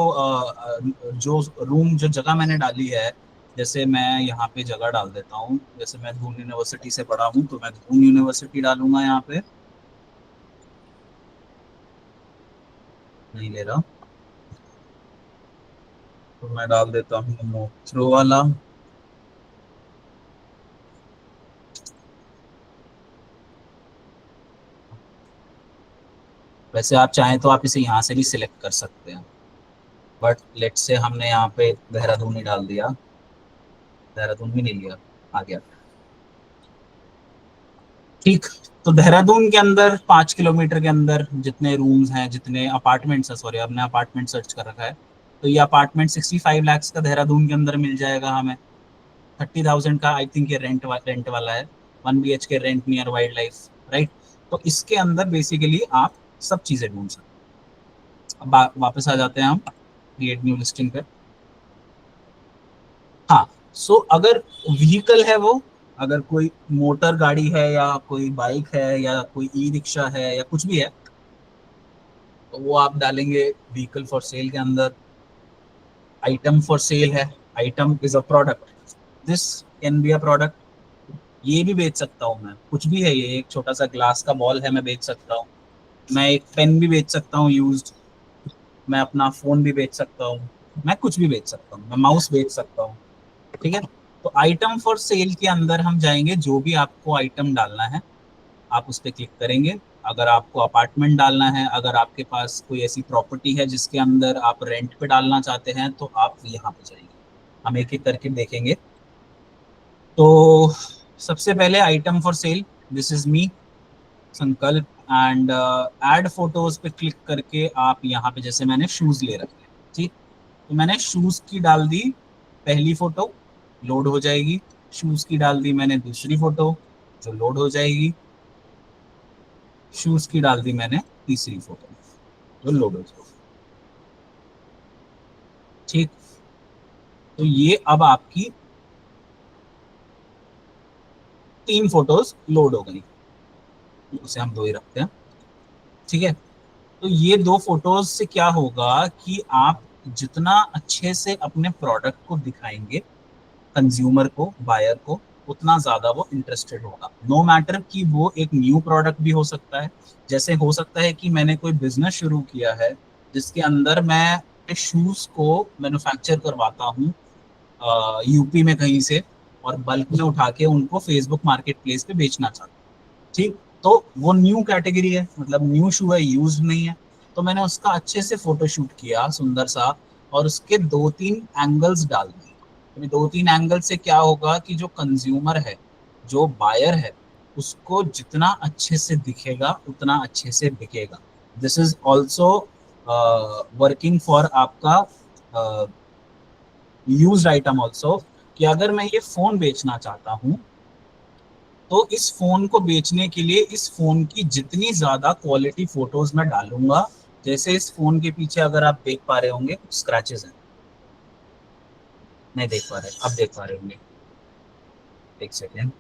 जो रूम, जो जगह मैंने डाली है, जैसे मैं यहाँ पे जगह डाल देता हूँ, जैसे मैं दून यूनिवर्सिटी से पढ़ा हूँ तो मैं दून यूनिवर्सिटी डालूंगा यहाँ पे, नहीं ले रहा, तो मैं डाल देता हूँ मोथरो वाला। वैसे आप चाहें तो आप इसे यहाँ से भी सिलेक्ट कर सकते हैं, बट लेट से हमने यहाँ पे देहरादून ही डाल दिया, देहरादून भी नहीं लिया, आ गया। ठीक, तो देहरादून के अंदर 5 किलोमीटर के अंदर जितने रूम्स हैं, जितने अपार्टमेंट्स हैं, सॉरी आपने अपार्टमेंट सर्च कर रखा है, तो ये अपार्टमेंट 65 लाख का देहरादून के अंदर मिल जाएगा हमें। 30,000 का आई थिंक ये रेंट वाला है। 1 BHK rent near wild life, right. तो इसके अंदर बेसिकली आप सब चीजें ढूंढ सकते हैं। अब वापस आ जाते हैं हम क्रिएट न्यू लिस्टिंग पे। हाँ, सो अगर व्हीकल है वो, अगर कोई मोटर गाड़ी है या कोई बाइक है या कोई ई रिक्शा है या कुछ भी है, तो वो आप डालेंगे व्हीकल फॉर सेल के अंदर। आइटम फॉर सेल है, item is a product, this can be a product. ये भी बेच सकता हूँ मैं, कुछ भी है, ये एक छोटा सा ग्लास का बॉल है, मैं बेच सकता हूँ। मैं एक पेन भी बेच सकता हूँ यूज्ड, मैं अपना फोन भी बेच सकता हूँ, मैं कुछ भी बेच सकता हूँ, मैं माउस बेच सकता हूँ। ठीक है, तो आइटम फॉर सेल के अंदर हम जाएंगे, जो भी आपको आइटम डालना है आप उस पर क्लिक करेंगे। अगर आपको अपार्टमेंट डालना है, अगर आपके पास कोई ऐसी प्रॉपर्टी है जिसके अंदर आप रेंट पे डालना चाहते हैं, तो आप यहाँ पे जाएंगे। हम एक एक करके देखेंगे। तो सबसे पहले item for sale, this is me संकल्प, एंड ऐड फोटोज पे क्लिक करके आप यहाँ पे, जैसे मैंने शूज ले रखे हैं, ठीक, तो मैंने शूज की डाल दी पहली फोटो, लोड हो जाएगी। शूज की डाल दी मैंने दूसरी फोटो, जो लोड हो जाएगी। शूज की डाल दी मैंने तीसरी फोटो, जो लोड हो जाएगी। ठीक, तो ये अब आपकी 3 फोटोज लोड हो गई, उसे हम 2 ही रखते हैं। ठीक है, तो ये 2 फोटोज से क्या होगा कि आप जितना अच्छे से अपने प्रोडक्ट को दिखाएंगे कंज्यूमर को, बायर को, उतना ज्यादा वो इंटरेस्टेड होगा। नो मैटर कि वो एक न्यू प्रोडक्ट भी हो सकता है। जैसे हो सकता है कि मैंने कोई बिजनेस शुरू किया है जिसके अंदर मैं शूज को मैन्युफैक्चर करवाता हूँ यूपी में कहीं से, और बल्क में उठा के उनको फेसबुक मार्केट प्लेस पे बेचना चाहता हूँ। ठीक, तो वो न्यू कैटेगरी है, मतलब न्यू शू है, यूज नहीं है। तो मैंने उसका अच्छे से फोटोशूट किया सुंदर सा, और उसके 2-3 एंगल्स डाल दिए। 2-3 एंगल से क्या होगा कि जो कंज्यूमर है, जो बायर है, उसको जितना अच्छे से दिखेगा उतना अच्छे से बिकेगा। This is also working for आपका यूज आइटम ऑल्सो, कि अगर मैं ये फोन बेचना चाहता हूँ, तो इस फोन को बेचने के लिए इस फोन की जितनी ज्यादा क्वालिटी फोटोज मैं डालूंगा, जैसे इस फोन के पीछे अगर आप देख पा रहे होंगे कुछ स्क्रैचेस हैं, नहीं देख पा रहे, अब देख पा रहे होंगे, एक सेकेंड।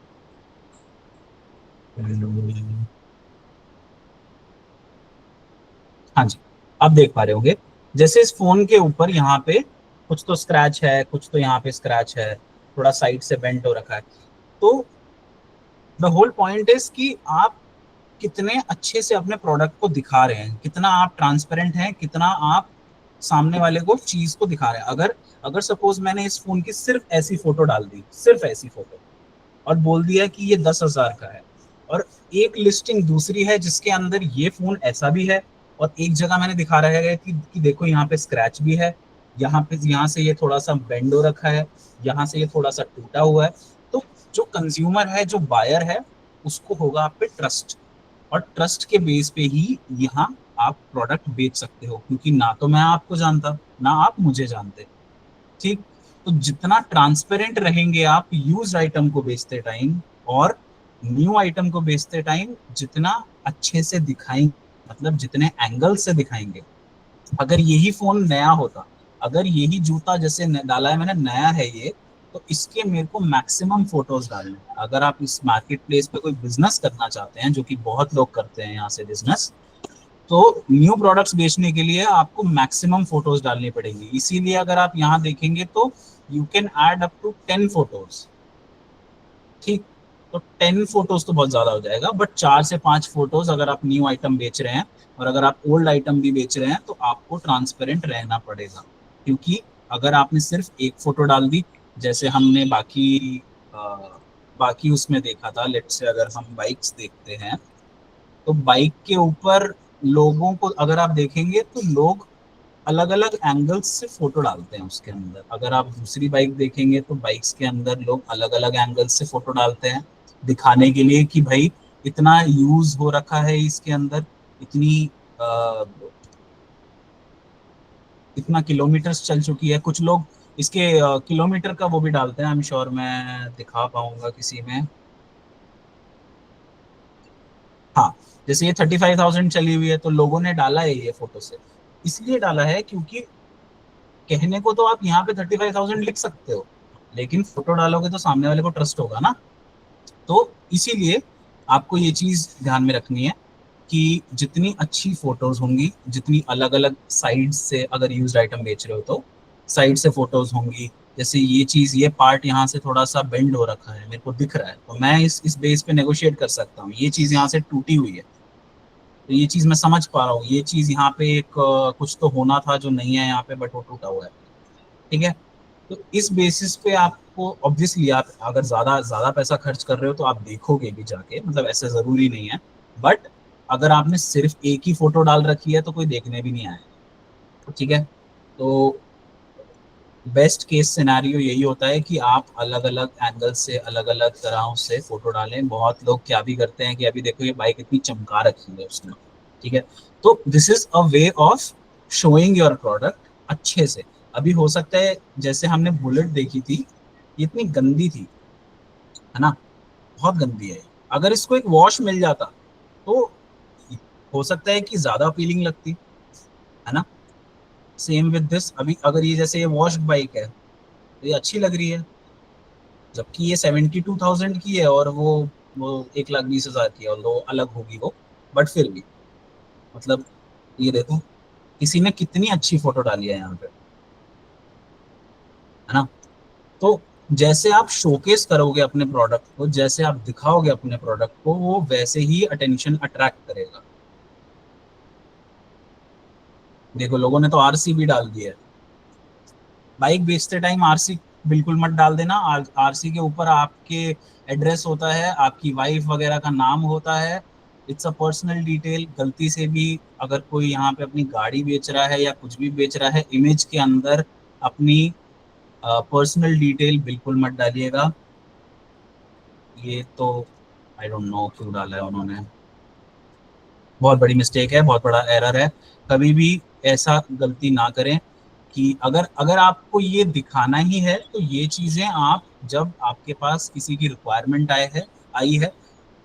हाँ जी, अब देख पा रहे होंगे, जैसे इस फोन के ऊपर यहाँ पे कुछ तो स्क्रैच है, कुछ तो यहाँ पे स्क्रैच है, थोड़ा साइड से बेंट हो रखा है। तो द होल पॉइंट इज कि आप कितने अच्छे से अपने प्रोडक्ट को दिखा रहे हैं, कितना आप ट्रांसपेरेंट हैं, कितना आप सामने वाले को चीज को दिखा रहे हैं। अगर अगर सपोज मैंने इस फोन की सिर्फ ऐसी फोटो डाल दी, सिर्फ ऐसी फोटो, और बोल दिया कि ये 10,000 का है, और एक लिस्टिंग दूसरी है जिसके अंदर ये फोन ऐसा भी है, और एक जगह मैंने दिखा रहा है कि देखो यहाँ पे स्क्रैच भी है, यहाँ पे, यहाँ से ये थोड़ा सा बेंड हो रखा है, यहाँ से ये थोड़ा सा टूटा हुआ है, तो जो कंज्यूमर है, जो बायर है, उसको होगा आप पे ट्रस्ट, और ट्रस्ट के बेस पे ही यहाँ आप प्रोडक्ट बेच सकते हो, क्योंकि ना तो मैं आपको जानता, ना आप मुझे जानते। ठीक, तो जितना ट्रांसपेरेंट रहेंगे आप यूज आइटम को बेचते टाइम और न्यू आइटम को बेचते टाइम, जितना अच्छे से दिखाएंगे, मतलब जितने एंगल से दिखाएंगे। अगर यही फोन नया होता, अगर यही जूता जैसे डाला है मैंने, नया है ये, तो इसके मेरे को मैक्सिमम फोटोज डालने हैं। अगर आप इस मार्केट प्लेस पे कोई बिजनेस करना चाहते हैं, जो कि बहुत लोग करते हैं यहाँ से बिजनेस, तो न्यू प्रोडक्ट्स बेचने के लिए आपको मैक्सिमम फोटोज डालनी पड़ेंगी। इसीलिए अगर आप यहाँ देखेंगे तो you can add up to 10 photos. ठीक, तो 10 फोटोज तो बहुत ज्यादा हो जाएगा, बट 4 से 5 फोटोज अगर आप न्यू आइटम बेच रहे हैं, और अगर आप ओल्ड आइटम भी बेच रहे हैं, तो आपको ट्रांसपेरेंट रहना पड़ेगा। क्योंकि अगर आपने सिर्फ एक फोटो डाल दी, जैसे हमने बाकी उसमें देखा था, लेट से अगर हम बाइक्स देखते हैं, तो बाइक के ऊपर लोगों को अगर आप देखेंगे तो लोग अलग अलग एंगल्स से फोटो डालते हैं उसके अंदर। अगर आप दूसरी बाइक देखेंगे तो बाइक्स के अंदर लोग अलग अलग एंगल्स से फोटो डालते हैं, दिखाने के लिए कि भाई इतना यूज हो रखा है इसके अंदर, इतनी इतना किलोमीटर्स चल चुकी है। कुछ लोग इसके किलोमीटर का वो भी डालते हैं, आई एम श्योर मैं दिखा पाऊंगा किसी में। हाँ, जैसे ये 35,000 चली हुई है, तो लोगों ने डाला है ये फोटो से, इसलिए डाला है क्योंकि कहने को तो आप यहाँ पे 35,000 लिख सकते हो, लेकिन फोटो डालोगे तो सामने वाले को ट्रस्ट होगा ना। तो इसीलिए आपको ये चीज ध्यान में रखनी है कि जितनी अच्छी फोटोज होंगी, जितनी अलग अलग साइड से अगर यूज आइटम बेच रहे हो तो साइड से फोटोज होंगी। जैसे ये चीज, ये पार्ट यहाँ से थोड़ा सा बेंड हो रखा है, मेरे को दिख रहा है, तो मैं इस बेस पे नेगोशिएट कर सकता हूँ। ये चीज यहाँ से टूटी हुई है, तो ये चीज मैं समझ पा रहा हूँ, ये चीज यहाँ पे एक कुछ तो होना था जो नहीं है यहाँ पे, बट वो टूटा हुआ है। ठीक है, तो इस बेसिस पे आपको ऑब्वियसली, आप अगर ज्यादा ज्यादा पैसा खर्च कर रहे हो तो आप देखोगे भी जाके, मतलब ऐसे जरूरी नहीं है। बट अगर आपने सिर्फ एक ही फोटो डाल रखी है तो कोई देखने भी नहीं आएगा। ठीक है, तो बेस्ट केस सिनेरियो यही होता है कि आप अलग अलग एंगल से, अलग अलग तरह से फोटो डालें। बहुत लोग क्या भी करते हैं कि अभी देखो ये बाइक इतनी चमका रखी है उसने, ठीक है, तो this is a way of showing your product अच्छे से। अभी हो सकता है जैसे हमने बुलेट देखी थी, ये इतनी गंदी थी, है ना, बहुत गंदी है। अगर इसको एक वॉश मिल जाता तो हो सकता है कि ज्यादा अपीलिंग लगती, है ना। सेम विद दिस, अभी अगर ये जैसे ये वॉश बाइक है तो ये अच्छी लग रही है, जबकि ये 72,000 की है और वो 1,20,000 की है, और वो अलग होगी वो, बट फिर भी मतलब ये देखो किसी ने कितनी अच्छी फोटो डाली है यहाँ पे, है ना। तो जैसे आप शोकेस करोगे अपने प्रोडक्ट को, जैसे आप दिखाओगे अपने प्रोडक्ट को, वो वैसे ही अटेंशन अट्रैक्ट करेगा। देखो लोगों ने तो आरसी भी डाल दी है। बाइक बेचते टाइम आरसी बिल्कुल मत डाल देना। आरसी के ऊपर आपके एड्रेस होता है, आपकी वाइफ वगैरह का नाम होता है, इट्स अ पर्सनल डिटेल। गलती से भी अगर कोई यहाँ पे अपनी गाड़ी बेच रहा है या कुछ भी बेच रहा है, इमेज के अंदर अपनी पर्सनल डिटेल बिल्कुल मत डालिएगा। ये तो आई डोंट नो क्यों डाला है उन्होंने, बहुत बड़ी मिस्टेक है, बहुत बड़ा एरर है। कभी भी ऐसा गलती ना करें कि अगर अगर आपको ये दिखाना ही है तो ये चीजें आप जब आपके पास किसी की रिक्वायरमेंट आई है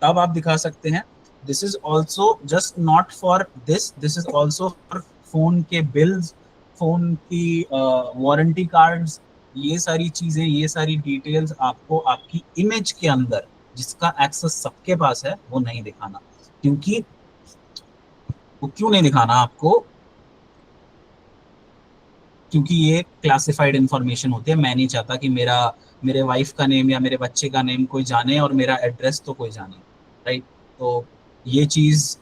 तब आप दिखा सकते हैं। This is also just not for this is also for phone के बिल्स, फोन की वारंटी कार्ड्स, ये सारी चीजें, ये सारी डिटेल्स आपको आपकी इमेज के अंदर, जिसका एक्सेस सबके पास है, वो नहीं दिखाना। क्योंकि वो क्यों नहीं दिखाना आपको, क्योंकि ये क्लासिफाइड इंफॉर्मेशन होती है। मैं नहीं चाहता कि मेरे वाइफ का नेम या मेरे बच्चे का नेम कोई जाने और मेरा एड्रेस तो कोई जाने, राइट। तो ये चीज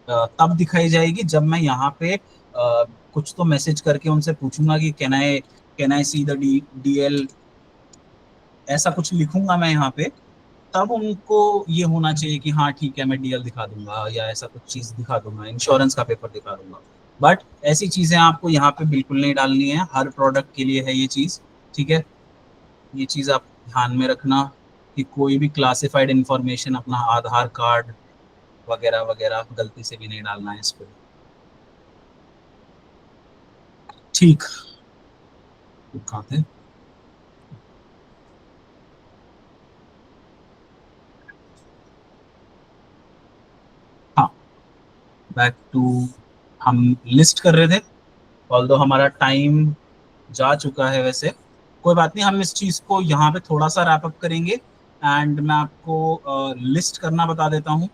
तब दिखाई जाएगी जब मैं यहाँ पे कुछ तो मैसेज करके उनसे पूछूंगा कि can I see the DL, ऐसा कुछ लिखूंगा मैं यहाँ पे, तब उनको ये होना चाहिए कि हाँ ठीक है मैं डीएल दिखा दूंगा या ऐसा कुछ चीज दिखा दूंगा, इंश्योरेंस का पेपर दिखा दूंगा। बट ऐसी चीजें आपको यहाँ पे बिल्कुल नहीं डालनी है, हर प्रोडक्ट के लिए है ये चीज। ठीक है, ये चीज आप ध्यान में रखना कि कोई भी क्लासिफाइड इंफॉर्मेशन, अपना आधार कार्ड वगैरह वगैरह गलती से भी नहीं डालना है इस पे। ठीक, कहाँ थे? हाँ, बैक टू, हम लिस्ट कर रहे थे, ऑल्दो हमारा टाइम जा चुका है वैसे। कोई बात नहीं, हम इस चीज को यहाँ पे थोड़ा सा रैप अप करेंगे। एंड मैं आपको लिस्ट करना बता देता हूँ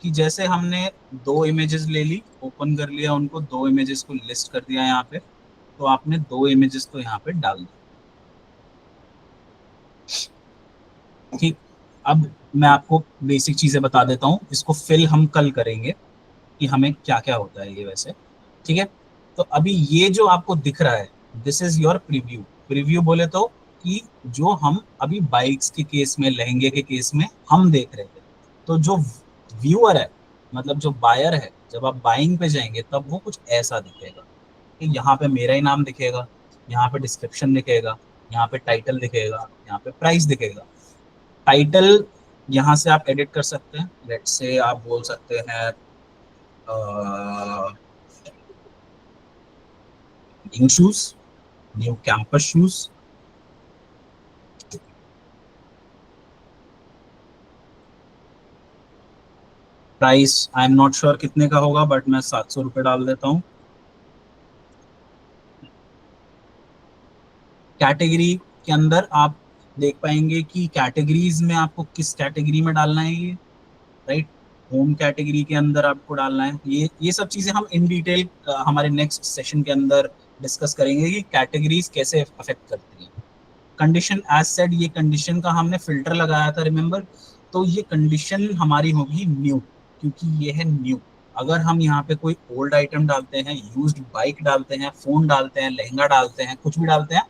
कि जैसे हमने दो इमेजेस ले ली, ओपन कर लिया उनको, दो इमेजेस को लिस्ट कर दिया यहाँ पे, तो आपने दो इमेजेस को यहाँ पे डाल दिया। ठीक, अब मैं आपको बेसिक चीजें बता देता हूँ, इसको फिल हम कल करेंगे कि हमें क्या क्या होता है ये वैसे। ठीक है, तो अभी ये जो आपको दिख रहा है, this is your preview. Preview बोले तो कि जो हम अभी बाइक्स के केस में, लहंगे के केस में हम देख रहे थे, तो जो व्यूअर है, मतलब जो बायर है, जब आप बाइंग पे जाएंगे तब वो कुछ ऐसा दिखेगा कि यहाँ पे मेरा ही नाम दिखेगा, यहाँ पे डिस्क्रिप्शन दिखेगा, यहाँ पे टाइटल दिखेगा, यहाँ पे प्राइस दिखेगा। टाइटल यहाँ से आप एडिट कर सकते हैं, लेट्स से आप बोल सकते हैं new shoes, new campus shoes. Price I am not sure कितने का होगा, बट मैं 700 रुपये डाल देता हूँ। कैटेगरी के अंदर आप देख पाएंगे कि कैटेगरीज में आपको किस कैटेगरी में डालना है ये, राइट। होम कैटेगरी के अंदर आपको डालना है ये सब चीजें हम इन डिटेल हमारे नेक्स्ट सेशन के अंदर डिस्कस करेंगे कि कैटेगरीज कैसे अफेक्ट करती हैं। कंडीशन एज सेड, ये कंडीशन का हमने फिल्टर लगाया था, रिमेंबर। तो ये कंडीशन हमारी होगी न्यू, क्योंकि ये है न्यू। अगर हम यहाँ पे कोई ओल्ड आइटम डालते हैं, यूज्ड बाइक डालते हैं, फोन डालते हैं, लहंगा डालते हैं, कुछ भी डालते हैं,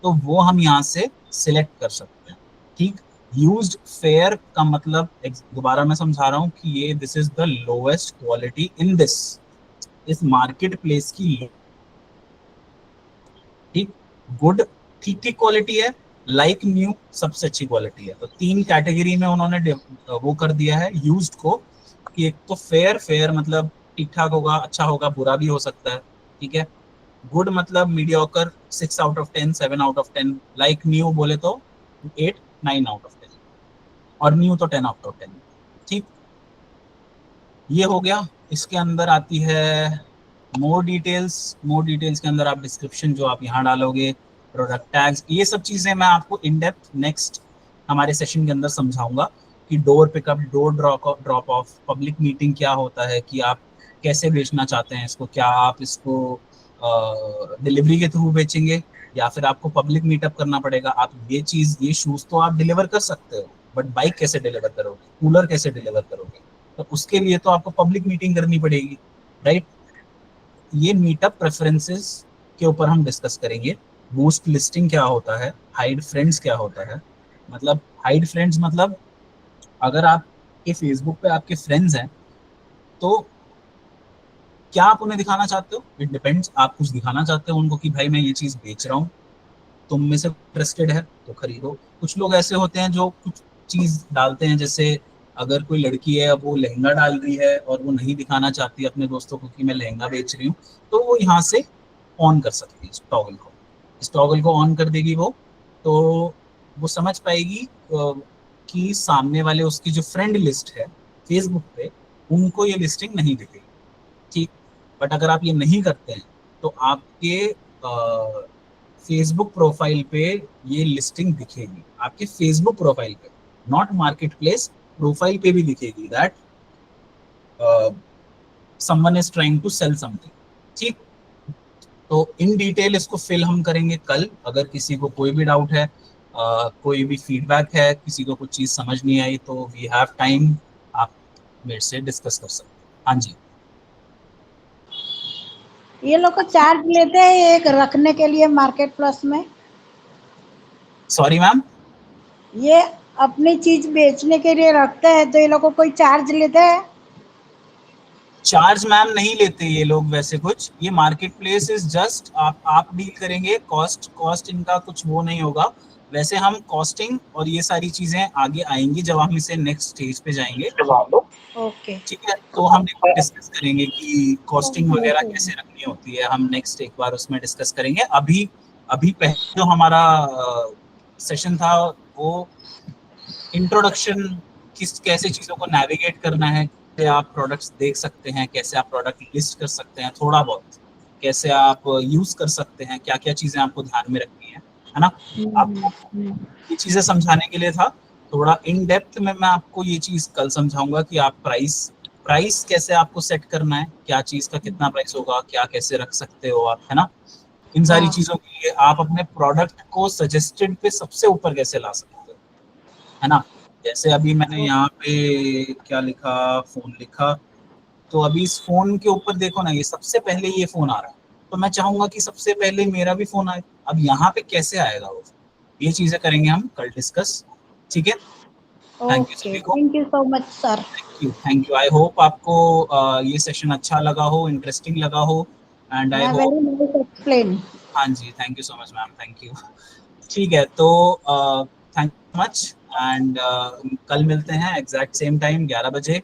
तो वो हम यहाँ से सिलेक्ट कर सकते हैं, ठीक। यूज्ड फेयर का मतलब दोबारा मैं समझा रहा हूँ कि ये this is the lowest quality in this, इस मार्केट प्लेस की, ठीक। गुड ठीक ठीक क्वालिटी है, लाइक न्यू सबसे अच्छी क्वालिटी है। तो 3 कैटेगरी में उन्होंने वो कर दिया है यूज्ड को, कि एक तो फेयर, फेयर मतलब ठीक ठाक होगा, अच्छा होगा, बुरा भी हो सकता है, ठीक है। गुड मतलब mediocre, 6 out of 10, 7 out of 10। Like new बोले तो 8, 9 आउट ऑफ 10, और न्यू तो 10 आउट ऑफ 10, ठीक। ये हो गया। इसके अंदर आती है मोर डिटेल्स। मोर डिटेल्स के अंदर आप डिस्क्रिप्शन जो आप यहाँ डालोगे, प्रोडक्ट टैग्स, ये सब चीजें मैं आपको इन डेप्थ नेक्स्ट हमारे सेशन के अंदर समझाऊंगा कि door pickup, door drop of, public meeting क्या होता है, कि आप कैसे बेचना चाहते हैं इसको, क्या आप इसको डिलीवरी के थ्रू बेचेंगे या फिर आपको पब्लिक मीटअप करना पड़ेगा। आप ये चीज, ये शूज तो आप डिलीवर कर सकते हो, बट बाइक कैसे डिलीवर करोगे, कूलर कैसे डिलीवर करोगे, तो उसके लिए तो आपको पब्लिक मीटिंग करनी पड़ेगी, राइट। ये मीटअप प्रेफरेंसेस के ऊपर हम डिस्कस करेंगे। बूस्ट लिस्टिंग क्या होता है, हाइड फ्रेंड्स क्या होता है। मतलब हाइड फ्रेंड्स मतलब अगर आपके फेसबुक पे आपके फ्रेंड्स हैं, तो क्या आप उन्हें दिखाना चाहते हो, इट डिपेंड्स। आप कुछ दिखाना चाहते हो उनको कि भाई मैं ये चीज बेच रहा हूँ, तुम में से इंटरेस्टेड है तो खरीदो। कुछ लोग ऐसे होते हैं जो कुछ चीज डालते हैं, जैसे अगर कोई लड़की है, वो लहंगा डाल रही है और वो नहीं दिखाना चाहती अपने दोस्तों को कि मैं लहंगा बेच रही हूँ, तो वो यहाँ से ऑन कर सकती है इस टॉगल को ऑन कर देगी वो, तो वो समझ पाएगी कि सामने वाले उसकी जो फ्रेंड लिस्ट है फेसबुक पे, उनको ये लिस्टिंग नहीं दिखेगी, ठीक। बट अगर आप ये नहीं करते हैं तो आपके फेसबुक प्रोफाइल पे ये लिस्टिंग दिखेगी, आपके फेसबुक प्रोफाइल पे, नॉट मार्केट प्लेस, प्रोफाइल पे भी दिखेगी that someone is trying to sell something, ठीक। तो इन डिटेल इसको फिल हम करेंगे कल। अगर किसी को कोई भी डाउट है, कोई भी फीडबैक है, किसी को कुछ चीज समझ नहीं आई, तो वी हैव टाइम, आप मेरे से डिस्कस कर सकते हैं। हाँ जी। ये लोग को चार्ज लेते हैं एक रखने के लिए मार्केट प्लस में? सॉरी मैम, ये अपनी चीज बेचने के लिए रखते हैं तो ये लोग को कोई चार्ज लेते हैं? चार्ज मैम नहीं लेते ये लोग वैसे कुछ। ये मार्केट प्लेस इज जस्ट आप डील करेंगे, कॉस्ट इनका कुछ वो नहीं होगा। वैसे हम कॉस्टिंग और ये सारी चीजें आगे आएंगी जब हम इसे नेक्स्ट स्टेज पे जाएंगे, ओके, ठीक है। तो हम डिस्कस करेंगे कि कॉस्टिंग वगैरह कैसे रखनी होती है, हम नेक्स्ट एक बार उसमें डिस्कस करेंगे। अभी पहले जो हमारा सेशन था वो इंट्रोडक्शन, कैसे चीजों को नेविगेट करना है, कैसे आप प्रोडक्ट्स देख सकते हैं, कैसे आप प्रोडक्ट लिस्ट कर सकते हैं, थोड़ा बहुत कैसे आप यूज कर सकते हैं, क्या क्या चीजें आपको ध्यान में रखनी है ना। आपको ये चीजें समझाने के लिए था। थोड़ा इन डेप्थ में मैं आपको ये चीज कल समझाऊंगा कि आप प्राइस कैसे आपको सेट करना है, क्या चीज का कितना प्राइस होगा, क्या कैसे रख सकते हो आप, है ना। इन सारी चीजों के लिए आप अपने प्रोडक्ट को सजेस्टेड पे सबसे ऊपर कैसे ला सकते हो, है ना। जैसे अभी मैंने यहाँ पे क्या लिखा, फोन लिखा, तो अभी इस फोन के ऊपर देखो ना, ये सबसे पहले ये फोन आ रहा है, तो मैं चाहूंगा कि सबसे पहले मेरा भी फोन आए। अब यहाँ पे कैसे आएगा वो, ये चीजें करेंगे हम कल डिस्कस, ठीक है। थैंक यू ओके, सभी को, thank you so much sir. Thank you. I hope आपको ये सेशन अच्छा लगा हो, इंटरेस्टिंग लगा हो, and I hope. Very nice explain. हाँ जी, thank you so much ma'am, thank you. ठीक है, तो थैंक यू मच, एंड कल मिलते हैं एग्जैक्ट सेम टाइम 11 बजे।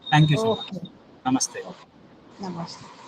Thank you so much, okay, नमस्ते। नमस्ते।